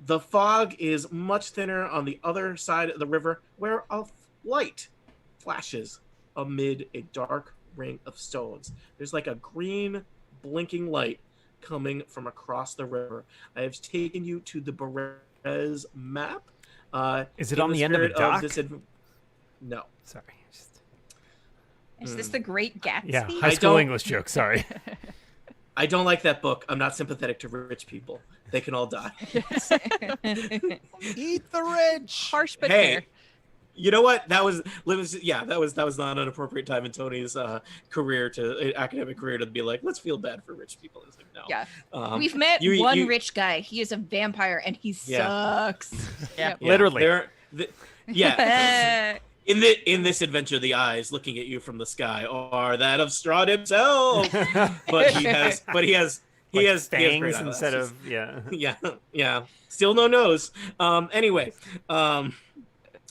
The fog is much thinner on the other side of the river, where a light flashes amid a dark ring of stones. There's like a green blinking light coming from across the river. I have taken you to the Berez map.
Is it
in
on the end of a
spirit
dock?
No.
Sorry.
Is this the Great Gatsby?
Yeah, high
I
school
don't-
English joke. Sorry.
I don't like that book. I'm not sympathetic to rich people. They can all die.
Eat the rich.
Harsh but
Hey,
fair.
you know what? That was not an appropriate time in Tony's academic career to be like, let's feel bad for rich people. It's like, no.
Yeah.
Um,
We've met
you-
one
you-
rich guy. He is a vampire and he
Yeah.
sucks.
Yeah.
yeah,
Literally.
yeah. In this adventure, the eyes looking at you from the sky are that of Strahd himself. But he has
Like
great
fangs
eyelashes.
instead of
yeah. Still no nose. Anyway,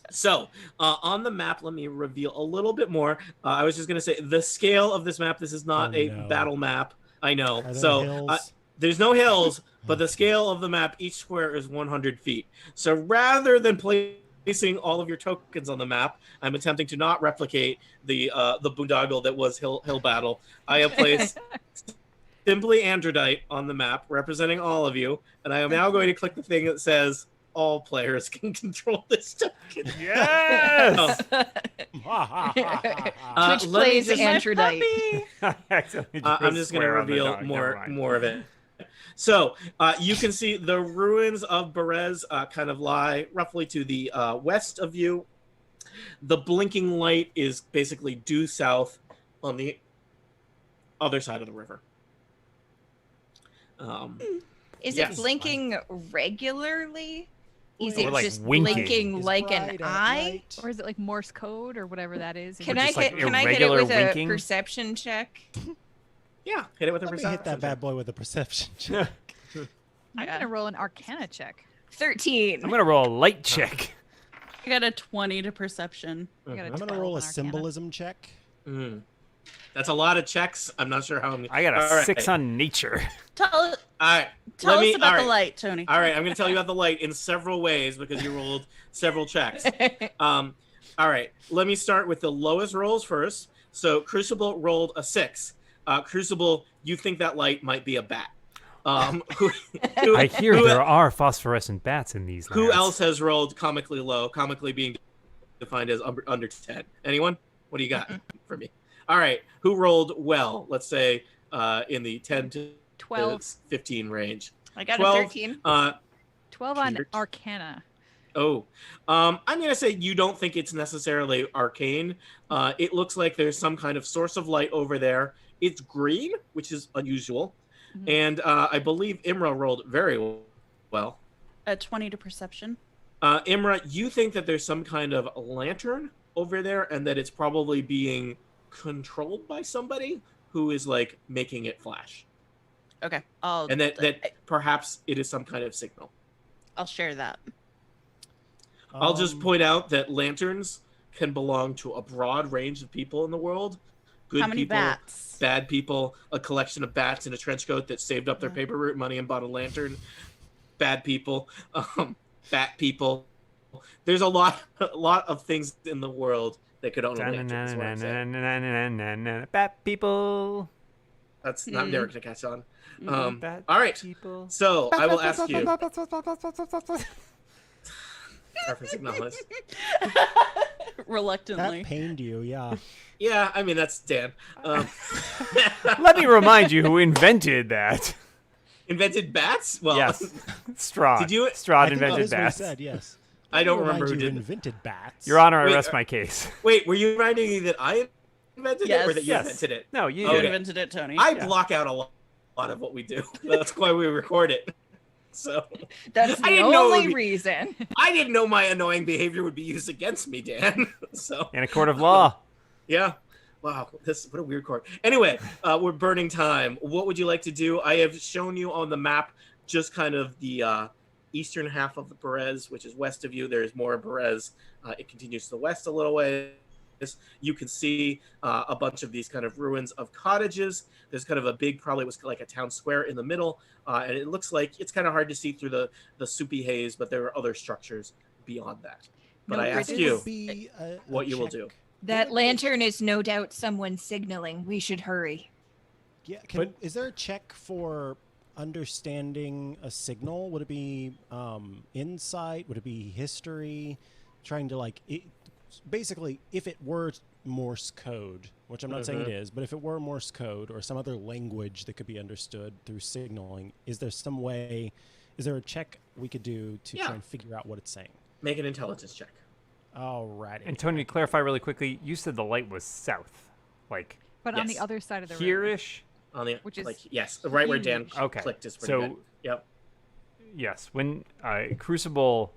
so on the map, let me reveal a little bit more. I was just gonna say the scale of this map. This is not
Oh,
a
no.
battle map. I know.
Are there
So
hills?
there's no hills, but the scale of the map, each square is 100 feet. So rather than placing all of your tokens on the map, I'm attempting to not replicate the boondoggle that was Hill Battle. I have placed simply Androdite on the map, representing all of you, and I am now going to click the thing that says all players can control this token.
yes.
Twitch
let me
plays
just-
Androdite.
I accidentally
I'm
put
just going to
square on the
reveal
dog. Never mind.
more of it. So you can see the ruins of Berez kind of lie roughly to the west of you. The blinking light is basically due south on the other side of the river.
Is
Yes.
it blinking regularly? Is
Or
it
like
just
winking.
blinking
Is
like an
bright at
eye?
night.
Or is it like Morse code or whatever that is?
Can
Or
I
just, like,
hit? Can I hit it
irregular
with
winking?
a perception check?
Yeah, hit it with a
Let me
perception.
hit that bad boy with a perception check.
I'm
Yeah.
gonna roll an Arcana check.
13.
I'm gonna roll a light check.
I got a 20 to perception.
I got a
I'm gonna
12
roll a
on Arcana.
symbolism check.
Mm. That's a lot of checks. I'm not sure how I'm.
I got a
All right.
6 on nature.
Tell
All right.
tell
Let
us
me-
about
all
the
right.
light, Tony.
All right, I'm going to tell you about the light in several ways because you rolled several checks. All right, let me start with the lowest rolls first. So Crucible rolled a 6. Crucible, you think that light might be a bat. Who
I hear
who-
there are phosphorescent bats in these
Who
lands.
else has rolled comically low? Comically being defined as under 10. Anyone? What do you got for me? All right, who rolled well? Let's say in the 10 to
12.
15 range.
I got
12.
a 13.
12 on
Peter.
Arcana.
I'm gonna say you don't think it's necessarily arcane. It looks like there's some kind of source of light over there. It's green, which is unusual,
Mhm.
and I believe Imra rolled very well.
A 20 to perception.
Imra, you think that there's some kind of lantern over there, and that it's probably being controlled by somebody who is like making it flash,
Okay. I'll
and that perhaps it is some kind of signal.
I'll share that.
I'll just
Um,
point out that lanterns can belong to a broad range of people in the world. Good
How many
people,
bats?
bad people, a collection of bats in a trench coat that saved up their
Yeah.
paper route money and bought a lantern. Bad people. bat people. There's a lot of things in the world that could own a lantern. Is what I'm saying.
Bat people.
That's not never gonna catch on.
Bat
All right.
people.
So I will ask you. Referencing knowledge.
Reluctantly.
That pained you, yeah.
Yeah, I mean that's Dan.
Let me remind you who invented that.
Invented bats? Well,
Yes, Strahd.
Did you-
Strahd
I think that
invented
is what he
bats.
said, yes.
I don't
Remind
remember who
you
did.
invented bats.
Your Honor, I
Wait,
rest my case.
Wait, were you reminding me that I invented it or that you
Yes.
invented it?
No, you
You
Okay.
did.
invented it, Tony.
I
Yeah.
block out a lot of what we do. That's why we record it. So
That's
I
the
didn't know it would
only
be-
reason.
I didn't know my annoying behavior would be used against me, Dan. So
In a court of law.
yeah. Wow, what a weird court. Anyway, we're burning time. What would you like to do? I have shown you on the map just kind of the eastern half of the Perez, which is west of you. There's more Perez. It continues to the west a little way. You can see a bunch of these kind of ruins of cottages. There's kind of a big, probably was like a town square in the middle, and it looks like it's kind of hard to see through the soupy haze, but there are other structures beyond that. But
No
I ask
bridges?
you
Would be a
what you will
check.
do.
That lantern is no doubt someone signaling. We should hurry.
Yeah,
But-
is there a check for understanding a signal? Would it be insight? Would it be history? Trying to basically, if it were Morse code, which I'm not saying it is, but if it were Morse code or some other language that could be understood through signaling, is there some way? Is there a check we could do to
Yeah.
try and figure out what it's saying?
Make an intelligence check.
Alrighty.
And Tony, to clarify really quickly, you said the light was south. Like
But on the
Yes.
other side of the river.
here-ish?
On the
Which is
like yes, right where Dan
huge.
Okay.
clicked is pretty
So
good. Yep.
yes, when Crucible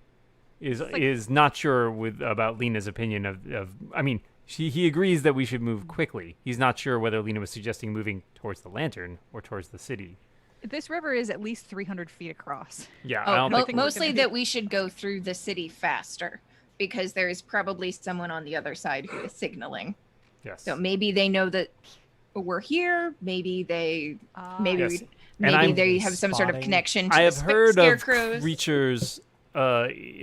is
like-
is not sure about Lena's opinion of I mean, he agrees that we should move quickly. He's not sure whether Lena was suggesting moving towards the lantern or towards the city.
This river is at least 300 feet across.
Yeah, I
Oh,
don't think
we're
mostly
gonna-
that we should go through the city faster because there is probably someone on the other side who is signaling.
yes.
So maybe they know that we're here. Maybe they maybe
Yes.
we,
And
maybe
I'm
they have some sort of
spotting-
connection to
I
the
have heard of
scarecrows.
creatures,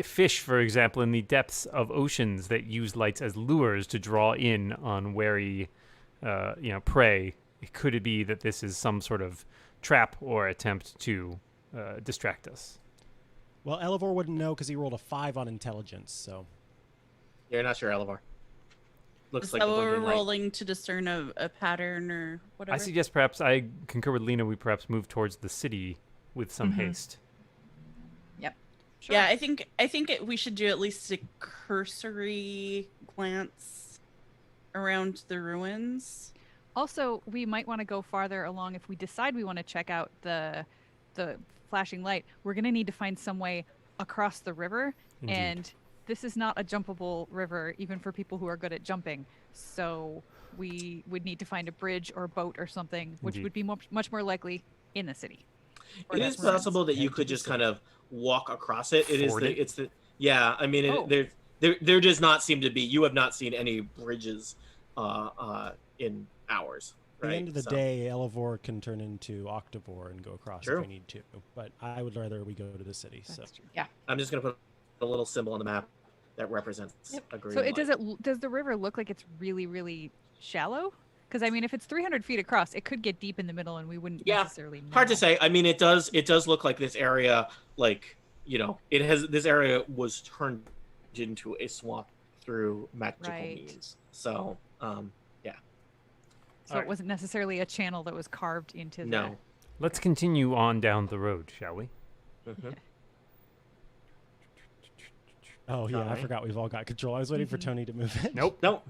fish, for example, in the depths of oceans that use lights as lures to draw in on wary, prey. Could it be that this is some sort of trap or attempt to distract us?
Well, Elevor wouldn't know because he rolled a 5 on intelligence. So
You're not sure, Elevor. Looks
Is
like
that
the
what we're
blinking light.
rolling to discern a pattern or whatever?
I suggest perhaps I concur with Lena. We perhaps move towards the city with some haste.
Sure.
Yeah, I think we should do at least a cursory glance around the ruins.
Also, we might want to go farther along if we decide we want to check out the flashing light. We're going to need to find some way across the river,
Indeed.
and this is not a jumpable river, even for people who are good at jumping. So we would need to find a bridge or a boat or something, which
Indeed.
would be much more likely in the city. Or
It
that's
is
where it's-
possible that you
Head
could
to the
just kind of walk across it. It is
Ford
the
it?
it's the yeah. I mean,
Oh.
there does not seem to be. You have not seen any bridges in hours.
at
Right?
the end of the
So-
day, Elevor can turn into Octavor and go across
True.
if we need to. But I would rather we go to the city. So
That's true.
I'm just gonna put a little symbol on the map that represents a green
So
light.
does the river look like it's really, really shallow? Because I mean, if it's 300 feet across, it could get deep in the middle, and we wouldn't
Yeah,
necessarily know.
Hard to say. I mean, it does look like this area, like, this area was turned into a swamp through magical
Right.
means. So, yeah,
So it wasn't necessarily a channel that was carved into
no.
Let's continue on down the road, shall we?
Mhm.
oh yeah, I
Alright.
forgot we've all got control. I was waiting for Tony to move it.
Nope.
No.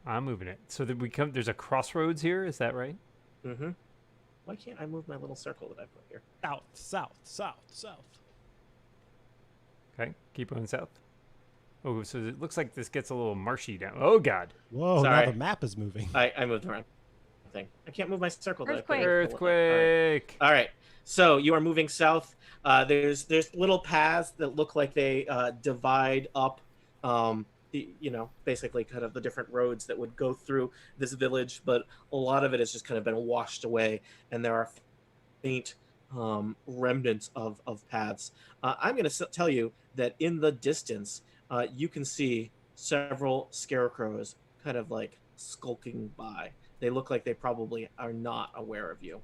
I'm moving it. So that there's a crossroads here. Is that right?
Mm-hmm. Why can't I move my little circle that I put here?
South, south, south, south.
Okay. Keep going south. Oh, so it looks like this gets a little marshy down. Oh God.
Whoa!
Sorry.
Now the map is moving.
I moved around. Thing. I can't move my circle. that I put
Earthquake.
here.
Earthquake.
All right. So you are moving south. There's little paths that look like they divide up. Basically kind of the different roads that would go through this village, but a lot of it has just kind of been washed away, and there are faint remnants of paths. I'm going to tell you that in the distance, you can see several scarecrows kind of like skulking by. They look like they probably are not aware of you.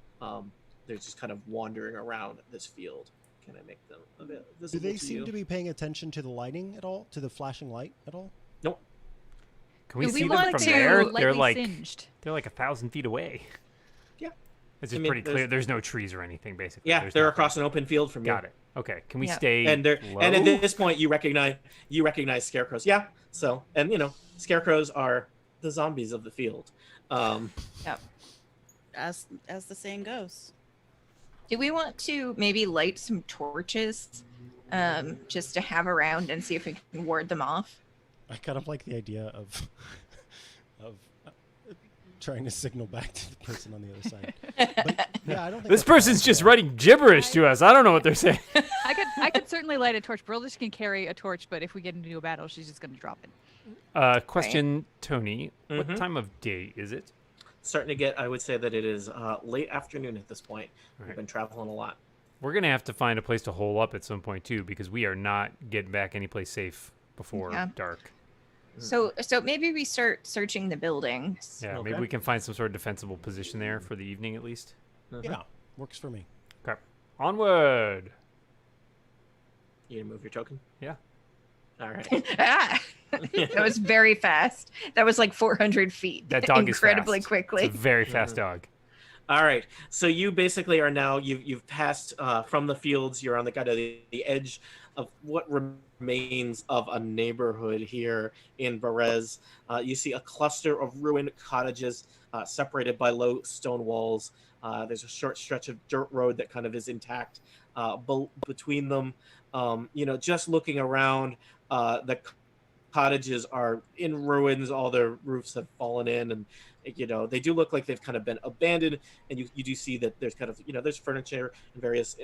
They're just kind of wandering around this field. Can I make them a bit
Do
visible
they
to
seem
you?
to be paying attention to the lighting at all? To the flashing light at all?
Nope.
Can we
Do we
see them
want
from
to
there?
lightly singed?
They're like 1,000 feet away.
Yeah.
It's
I
just
mean,
pretty clear. There's no trees or anything, basically.
Yeah,
There's
they're
nothing.
across an open field from you.
Got it. Okay. Can we
Yeah.
stay
And they're
low?
and at this point you recognize scarecrows. Yeah. So scarecrows are the zombies of the field.
Yep.
As the saying goes.
Do we want to maybe light some torches, just to have around and see if we can ward them off?
I kind of like the idea of trying to signal back to the person on the other side. But, yeah, I don't think
This
that's a
person's
bad
just
idea.
writing gibberish to us. I don't know what they're saying.
I could certainly light a torch. Brildish can carry a torch, but if we get into a battle, she's just gonna drop it.
Question, Tony.
Mhm.
What time of day is it?
Starting to get, I would say that it is late afternoon at this point.
Right.
We've been traveling a lot.
We're going to have to find a place to hole up at some point, too, because we are not getting back anyplace safe before
Yeah.
dark.
So maybe we start searching the buildings.
Yeah,
Okay.
maybe we can find some sort of defensible position there for the evening, at least.
Yeah, works for me.
Okay. Onward!
You gonna move your token?
Yeah.
All right.
Ah! That was very fast. That was like 400 feet.
That dog
incredibly
is fast.
quickly.
It's a very fast dog.
All right. So you basically are now you've passed from the fields. You're on the kind of the edge of what remains of a neighborhood here in Berez. You see a cluster of ruined cottages separated by low stone walls. There's a short stretch of dirt road that kind of is intact between them. Just looking around, the cottages are in ruins. All their roofs have fallen in, and they do look like they've kind of been abandoned. And you do see that there's kind of there's furniture and various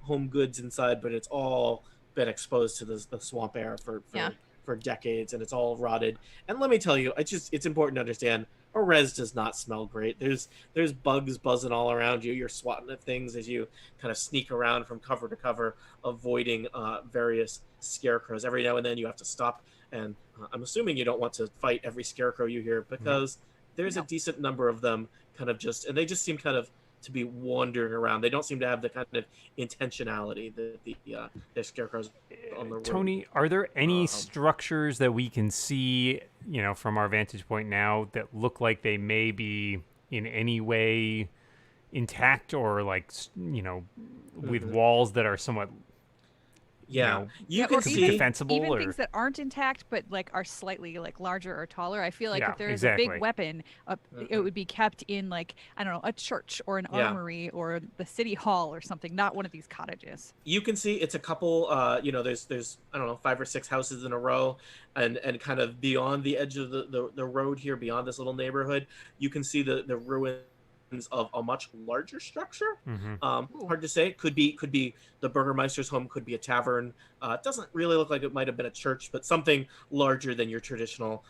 home goods inside, but it's all been exposed to the swamp air for decades, and it's all rotted. And let me tell you, it's important to understand, Orez does not smell great. There's bugs buzzing all around you. You're swatting at things as you kind of sneak around from cover to cover, avoiding various scarecrows. Every now and then you have to stop, and I'm assuming you don't want to fight every scarecrow you hear, because there's a decent number of them and they just seem kind of to be wandering around. They don't seem to have the kind of intentionality that the scarecrows on the road.
Tony, are there any structures that we can see, from our vantage point now that look like they may be in any way intact, or with walls that are somewhat
you can
or
see
defensible,
even
or
things that aren't intact but are slightly larger or taller. I feel like
Yeah,
if there is a
exactly.
big weapon, it would be kept in I don't know, a church or an
Yeah.
armory or the city hall or something, not one of these cottages.
you can see it's a couple there's I don't know, 5 or 6 houses in a row, and kind of beyond the edge of the road here, beyond this little neighborhood, you can see the ruins of a much larger structure. Hard to say. Could be the Burgermeister's home, could be a tavern. It doesn't really look like it might have been a church, but something larger than your traditional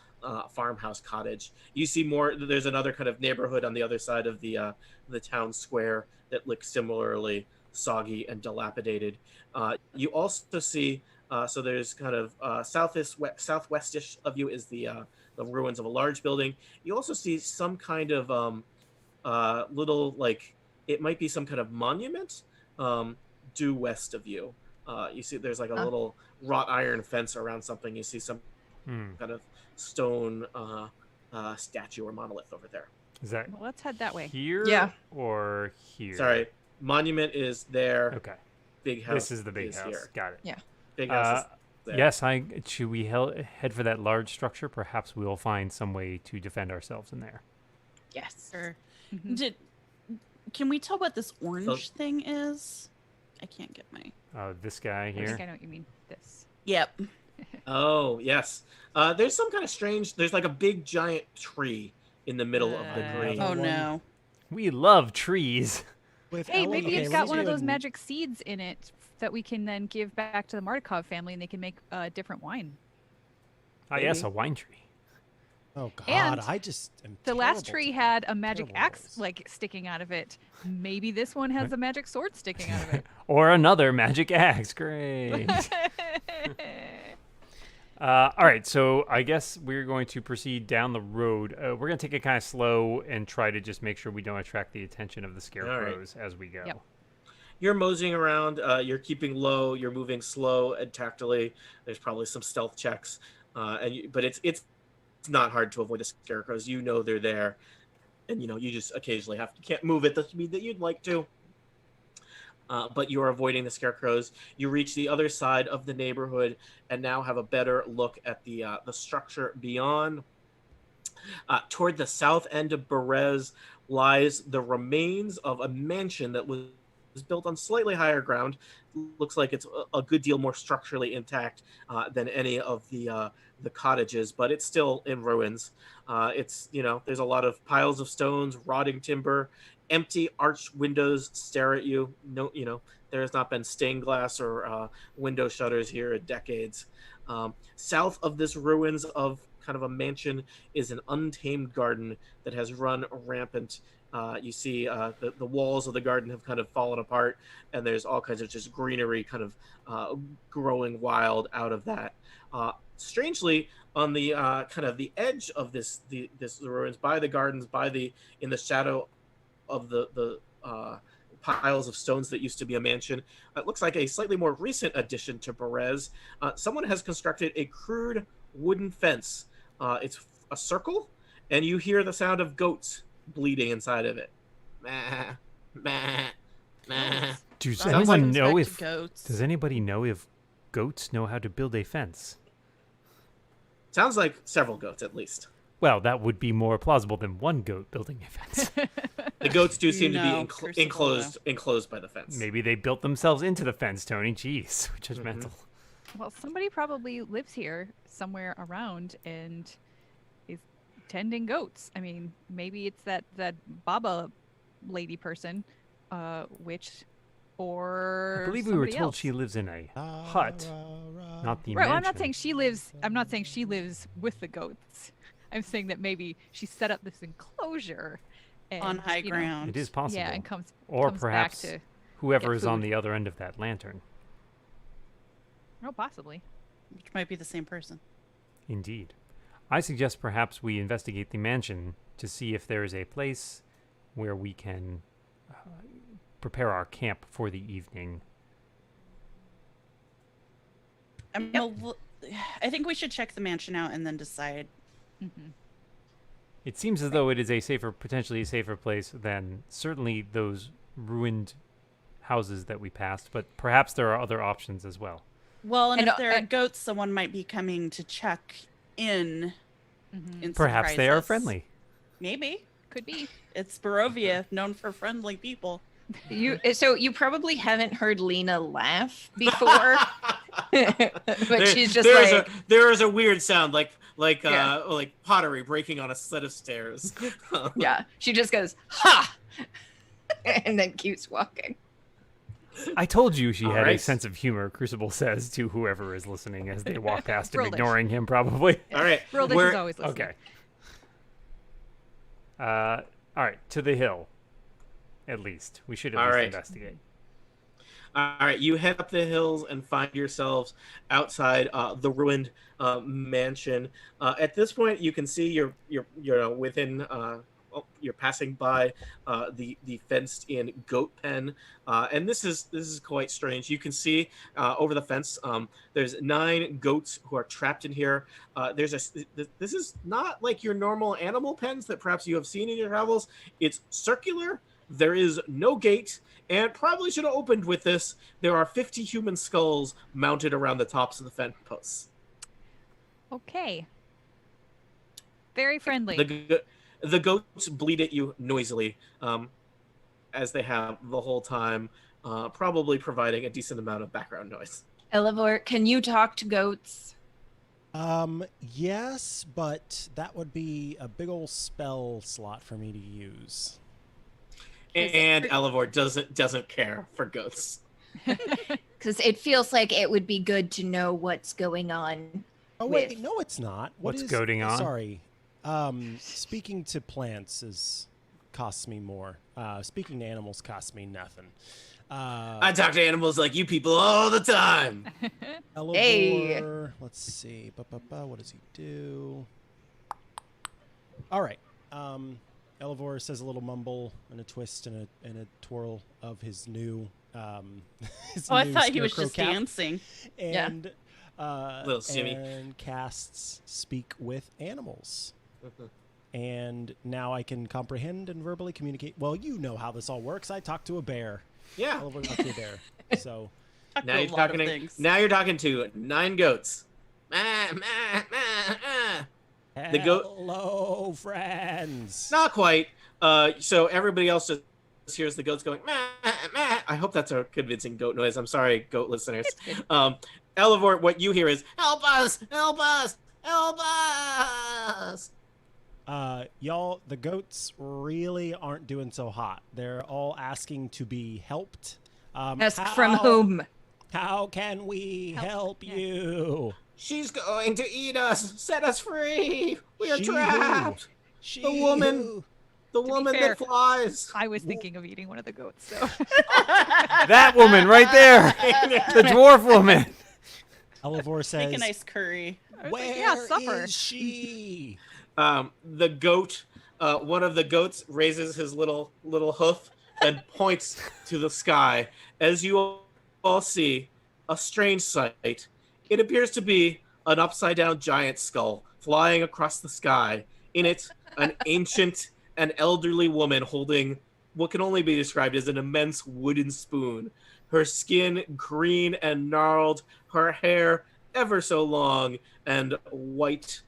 farmhouse cottage. You see more. There's another kind of neighborhood on the other side of the town square that looks similarly soggy and dilapidated. You also see so there's kind of southwestish of you is the ruins of a large building. You also see some kind of little, it might be some kind of monument due west of you. You see there's a little wrought iron fence around something. You see some kind of stone statue or monolith over there.
is that
Well, let's head that way.
here
Yeah.
or here?
Sorry, monument is there.
Okay.
Big house.
This is the big house.
Here.
Got it.
Yeah.
Big house. Is there.
Yes, should we head for that large structure? Perhaps we will find some way to defend ourselves in there.
Yes.
Sure.
Mhm.
Can we tell what this orange
So-
thing is? I can't get my.
This guy
I think
here.
I know what you mean. This.
Yep.
Oh yes. There's some kind of strange. There's a big giant tree in the middle of the green.
Oh
one.
no.
We love trees.
With
Hey,
Ellen-
maybe
okay,
it's
let's
got one of
do
those
an-
magic seeds in it that we can then give back to the Martikov family, and they can make different wine.
Ah, yes,
Maybe.
a wine tree.
Oh God,
And
I just am
the last
terrible
tree
today.
had a magic
Terrible
axe
rolls.
like sticking out of it. Maybe this one has a magic sword sticking out of it.
Or another magic axe. Great. All right, so I guess we're going to proceed down the road. We're going to take it kind of slow and try to just make sure we don't attract the attention of the scarecrows as we go.
Yep.
You're moseying around. You're keeping low. You're moving slow and tactily. There's probably some stealth checks, but it's not hard to avoid the scarecrows. You know they're there, and you just occasionally can't move at the speed that you'd like to. But you're avoiding the scarecrows. You reach the other side of the neighborhood and now have a better look at the structure beyond. Toward the south end of Berez lies the remains of a mansion that was built on slightly higher ground. Looks like it's a good deal more structurally intact than any of the cottages, but it's still in ruins. There's a lot of piles of stones, rotting timber, empty arched windows stare at you. No, there has not been stained glass or window shutters here in decades. South of this ruins of kind of a mansion is an untamed garden that has run rampant. You see the walls of the garden have kind of fallen apart, and there's all kinds of just greenery kind of growing wild out of that. Strangely, on the kind of the edge of this ruins, by the gardens, in the shadow of the piles of stones that used to be a mansion, it looks like a slightly more recent addition to Berez. Someone has constructed a crude wooden fence. It's a circle, and you hear the sound of goats bleeding inside of it. Meh, meh, meh.
Does
Sounds
anyone
like
know
back
if
to goats.
does anybody know if goats know how to build a fence?
Sounds like several goats at least.
Well, that would be more plausible than one goat building a fence.
The goats do seem to
No,
be
Crucible,
enclosed by the fence.
Maybe they built themselves into the fence, Tony. Jeez, judgmental.
Well, somebody probably lives here somewhere around and is tending goats. I mean, maybe it's that Baba lady person, witch, or
I believe we were
somebody
told
else.
she lives in a hut, not the
Right.
mansion.
Well, I'm not saying she lives. I'm not saying she lives with the goats. I'm saying that maybe she set up this enclosure and,
On high
you know,
ground.
It is possible.
yeah, and comes
or
comes
perhaps
back to
whoever
get
is on
food.
the other end of that lantern.
oh, possibly.
Which might be the same person.
Indeed. I suggest perhaps we investigate the mansion to see if there is a place where we can prepare our camp for the evening.
I think we should check the mansion out and then decide.
Mm-hmm.
It seems as though it is potentially a safer place than certainly those ruined houses that we passed, but perhaps there are other options as well.
Well, and
And,
if there are
and-
goats, someone might be coming to check in.
Mm-hmm.
and
Perhaps they are
surprise us.
friendly.
Maybe.
Could be.
It's Barovia, known for friendly people.
So you probably haven't heard Lena laugh before, but she's just like,
there is a weird sound like
Yeah.
like pottery breaking on a set of stairs.
yeah, she just goes, ha, and then keeps walking.
I told you she
All
had a
right.
sense of humor, Crucible says to whoever is listening as they walk past him,
Brildish.
ignoring him probably.
All right,
Brildish
we're-
is always listening.
Okay. All right, to the hill. At least. We should at
All
least
right.
investigate.
All right, you head up the hills and find yourselves outside the ruined mansion. At this point, you can see you're within. You're passing by the fenced-in goat pen, and this is quite strange. You can see over the fence. There's 9 goats who are trapped in here. This is not like your normal animal pens that perhaps you have seen in your travels. It's circular. There is no gate, and probably should have opened with this. There are 50 human skulls mounted around the tops of the fence posts.
Okay. Very friendly.
The goats bleat at you noisily, as they have the whole time, probably providing a decent amount of background noise.
Elevor, can you talk to goats?
Yes, but that would be a big old spell slot for me to use.
And Elevor doesn't care for goats.
Because it feels like it would be good to know what's going on.
Oh wait,
With-
no, it's not. What
What's
is-
goading on?
Sorry, Speaking to plants costs me more. Speaking to animals costs me nothing.
I talk to animals like you people all the time.
Elevor,
Hey.
let's see. What does he do? All right. Elevor says a little mumble and a twist and a twirl of his new his
Oh, I
new
thought he was
scarecrow
just
cap,
dancing.
and
Little shimmy.
and casts speak with animals. And now I can comprehend and verbally communicate. Well, you know how this all works. I talked to a bear.
Yeah.
Elevor talked to a bear. So
Talked
Now
to a
you're
lot of
talking.
things.
Now you're talking to 9 goats. The goat.
hello, friends.
Not quite. So everybody else just hears the goats going. Meh, meh. I hope that's a convincing goat noise. I'm sorry, goat listeners. Elevor, what you hear is help us, help us, help us.
Y'all, the goats really aren't doing so hot. They're all asking to be helped.
Ask from whom?
How can we help
Yeah.
you?
She's going to eat us. Set us free. We are
She
trapped.
She
The woman.
who?
The
be
woman
fair,
that flies.
I was thinking of eating one of the goats, so
That woman right there, the dwarf woman.
Elevor says,
Make a nice curry.
I was
"Where
like, yeah, supper.
is she?"
The goat, one of the goats raises his little hoof and points to the sky. As you all see, a strange sight. It appears to be an upside-down giant skull flying across the sky. In it, an ancient and elderly woman holding what can only be described as an immense wooden spoon. Her skin green and gnarled, her hair ever so long and white.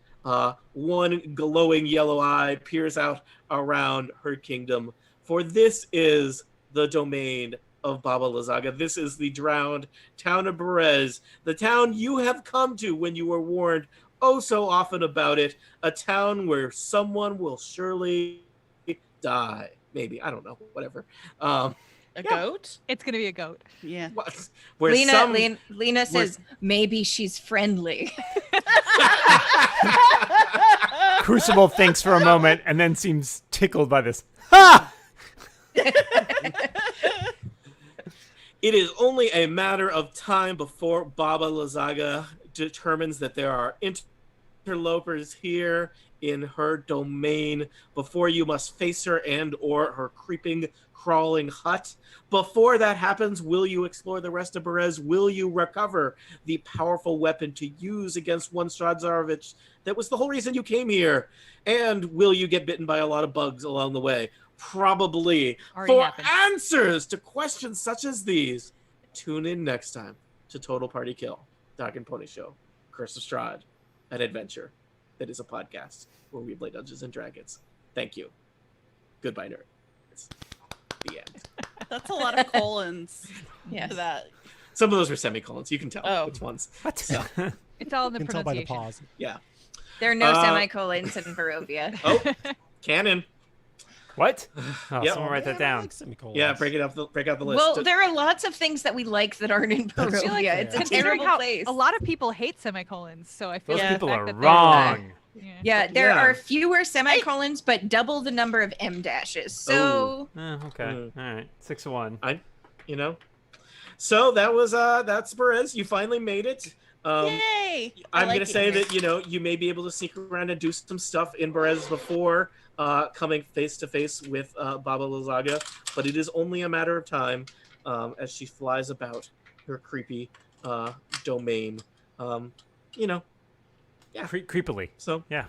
One glowing yellow eye peers out around her kingdom. For this is the domain of Baba Lazaga. This is the drowned town of Berez, the town you have come to when you were warned oh so often about it, a town where someone will surely die. Maybe, I don't know, whatever.
A
Yeah.
goat?
it's gonna be a goat.
Yeah.
Where
Lena,
some...
Lena says maybe she's friendly.
Crucible thinks for a moment and then seems tickled by this. Ha!
It is only a matter of time before Baba Lazaga determines that there are interlopers here in her domain. Before you must face her and or her creeping, crawling hut. Before that happens, will you explore the rest of Berez? Will you recover the powerful weapon to use against one Strahd Zarovich that was the whole reason you came here? And will you get bitten by a lot of bugs along the way? Probably.
Already
For
happened.
answers to questions such as these, tune in next time to Total Party Kill, Dog and Pony Show, Curse of Strahd, an adventure that is a podcast where we play Dungeons and Dragons. Thank you. Goodbye, nerds. The end.
That's a lot of colons
Yes.
to that.
Some of those were semicolons. You can tell
Oh.
which ones.
What?
So,
It's all in the
You can tell by the
pronunciation.
pause.
yeah.
There are no
Uh,
semicolons in Barovia.
Oh, canon.
What? Oh,
Yep.
someone write that
Man, I
down.
like semicolons.
Yeah, break out the list.
Well, there are lots of things that we like that aren't in
I feel like
Barovia. It's a
considering
terrible
how
place.
a lot of people hate semicolons, so I feel
Those
like the
people
fact
are
that they're-
wrong.
Yeah, there
Yeah.
are fewer semicolons, but double the number of M dashes. So
Okay.
Mm.
All right. 6 of 1.
You know. So that was that's Berez. You finally made it.
Yay!
I'm
like
gonna
it
say
here.
that you may be able to sneak around and do some stuff in Berez before coming face to face with Baba Lazaga, but it is only a matter of time as she flies about her creepy domain. Yeah.
Creepily.
So
Yeah.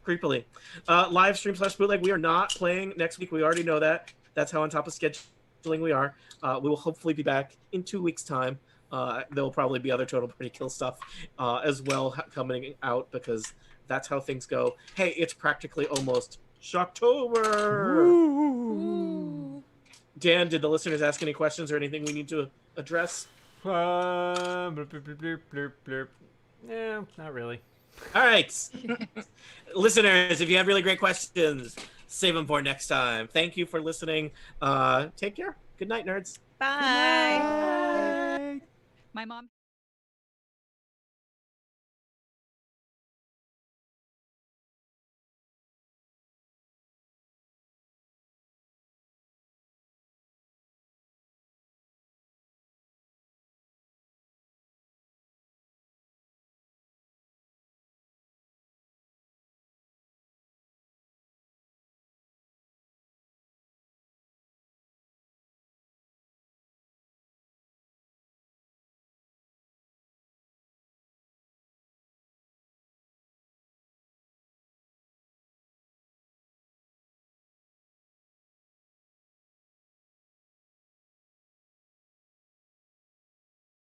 creepily. Live stream / bootleg. We are not playing next week. We already know that. That's how on top of scheduling we are. We will hopefully be back in 2 weeks' time. There will probably be other Total Party Kill stuff as well coming out because that's how things go. Hey, it's practically almost Shocktober. Dan, did the listeners ask any questions or anything we need to address?
Blurp, blurp, blurp, blurp, blurp. Yeah, not really.
All right. Listeners, if you have really great questions, save them for next time. Thank you for listening. Take care. Good night, nerds.
bye.
Bye.
My mom